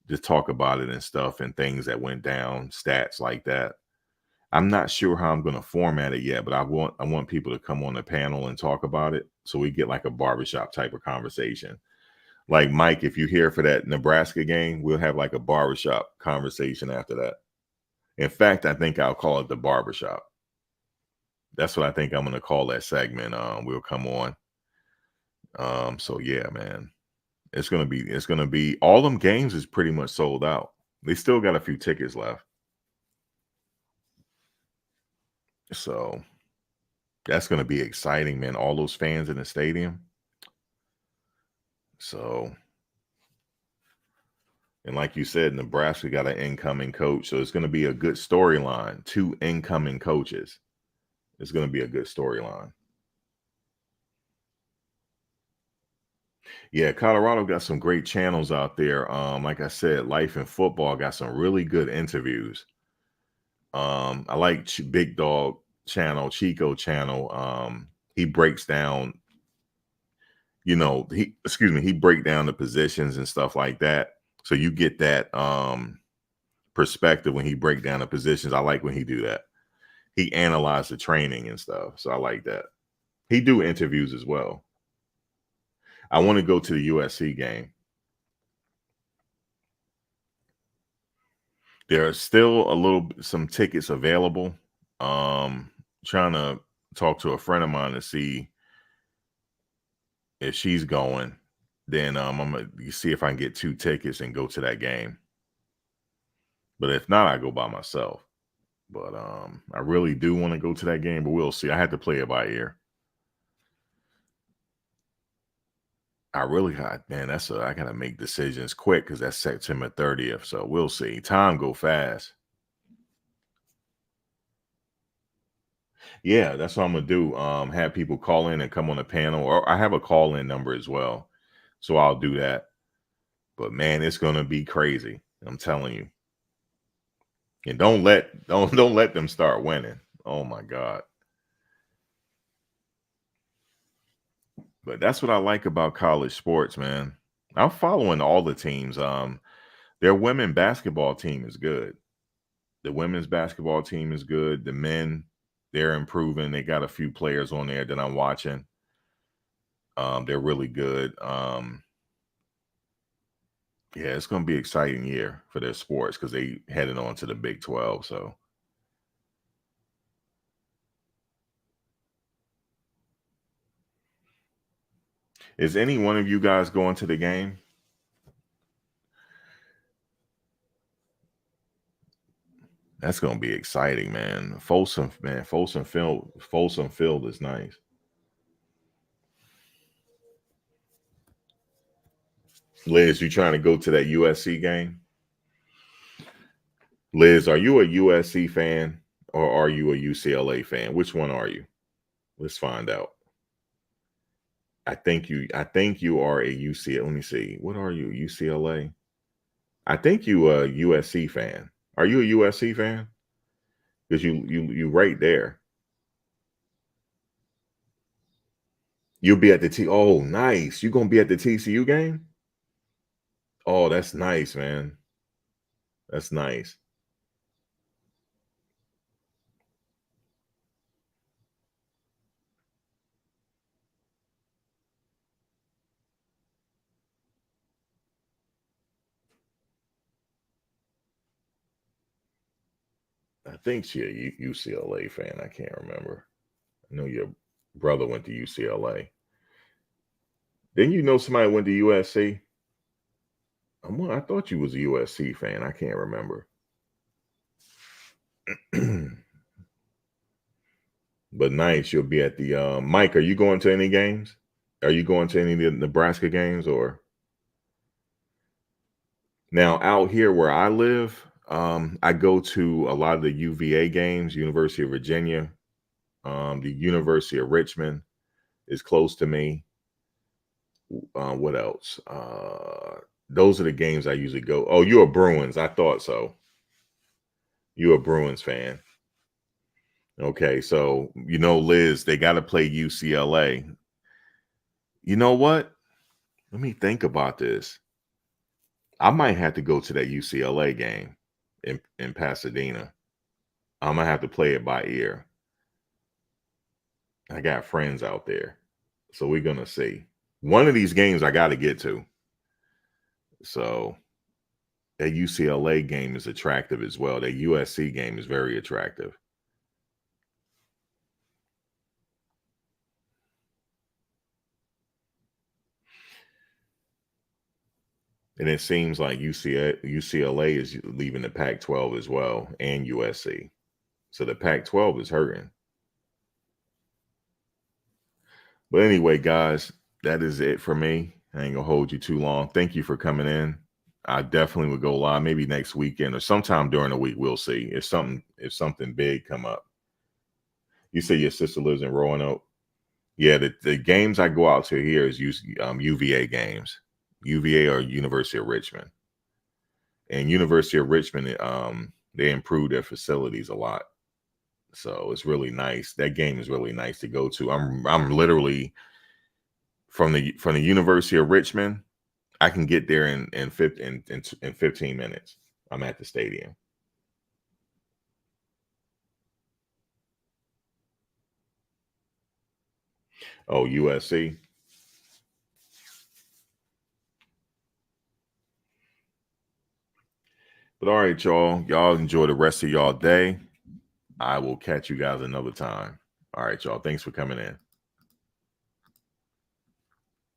Just talk about it and stuff and things that went down, stats like that. I'm not sure how I'm going to format it yet, but I want people to come on the panel and talk about it so we get like a barbershop type of conversation. Like Mike, if you're here for that Nebraska game, we'll have like a barbershop conversation after that. In fact, I think I'll call it the barbershop. That's what I think I'm going to call that segment. We'll come on. So yeah, man. It's gonna be all them games is pretty much sold out. They still got a few tickets left. So that's gonna be exciting, man. All those fans in the stadium. So, and like you said, Nebraska got an incoming coach. So it's gonna be a good storyline. Two incoming coaches. It's gonna be a good storyline. Yeah, Colorado got some great channels out there. Like I said, Life in Football got some really good interviews. I like Big Dog channel, Chico channel. He breaks down, he break down the positions and stuff like that. So you get that perspective when he break down the positions. I like when he do that. He analyzed the training and stuff. So I like that. He do interviews as well. I want to go to the USC game. There are still some tickets available. Trying to talk to a friend of mine to see if she's going. Then I'm gonna see if I can get 2 tickets and go to that game. But if not, I go by myself. But I really do want to go to that game, but we'll see. I had to play it by ear. I really got man, I gotta make decisions quick because that's September 30th. So we'll see. Time go fast. Yeah, that's what I'm gonna do. Have people call in and come on the panel, or I have a call in number as well. So I'll do that. But man, it's gonna be crazy. I'm telling you. And don't let them start winning. Oh my God. But that's what I like about college sports, man. I'm following all the teams. Their women basketball team is good. The women's basketball team is good. The men, they're improving. They got a few players on there that I'm watching. They're really good. Yeah, it's going to be an exciting year for their sports because they headed on to the Big 12. So, is any one of you guys going to the game? That's going to be exciting, man. Folsom Field is nice. Liz, you trying to go to that USC game? Liz, are you a USC fan or are you a UCLA fan? Which one are you? Let's find out. I think you are a UCLA. Let me see. What are you? UCLA? I think you a USC fan. Are you a USC fan? Because you right there. You'll be at the T. Oh, nice. You gonna be at the TCU game? Oh, that's nice, man. That's nice. I think she a UCLA fan. I can't remember. I know your brother went to UCLA. Then you know somebody went to USC. I thought you was a USC fan. I can't remember. But nice, you'll be at the Mike. Are you going to any games? Are you going to any of the Nebraska games or now out here where I live? I go to a lot of the UVA games, University of Virginia, the University of Richmond is close to me. What else? Those are the games I usually go. Oh, you're a Bruins. I thought so. You're a Bruins fan. Okay, so Liz, they got to play UCLA. You know what? Let me think about this. I might have to go to that UCLA game in Pasadena. I'm gonna have to play it by ear. I got friends out there, so we're gonna see. One of these games I got to get to. So that UCLA game is attractive as well. That USC game is very attractive. And it seems like UCLA is leaving the Pac-12 as well, and USC. So the Pac-12 is hurting. But anyway, guys, that is it for me. I ain't gonna hold you too long. Thank you for coming in. I definitely would go live maybe next weekend or sometime during the week. We'll see if something big come up. You say your sister lives in Roanoke. Yeah, the games I go out to here is UVA games, UVA or University of Richmond. And University of Richmond, they improved their facilities a lot, so it's really nice. That game is really nice to go to. I'm literally from the University of Richmond. I can get there in 15 minutes. I'm at the stadium. Oh, USC. But all right, y'all. Y'all enjoy the rest of y'all day. I will catch you guys another time. All right, y'all. Thanks for coming in.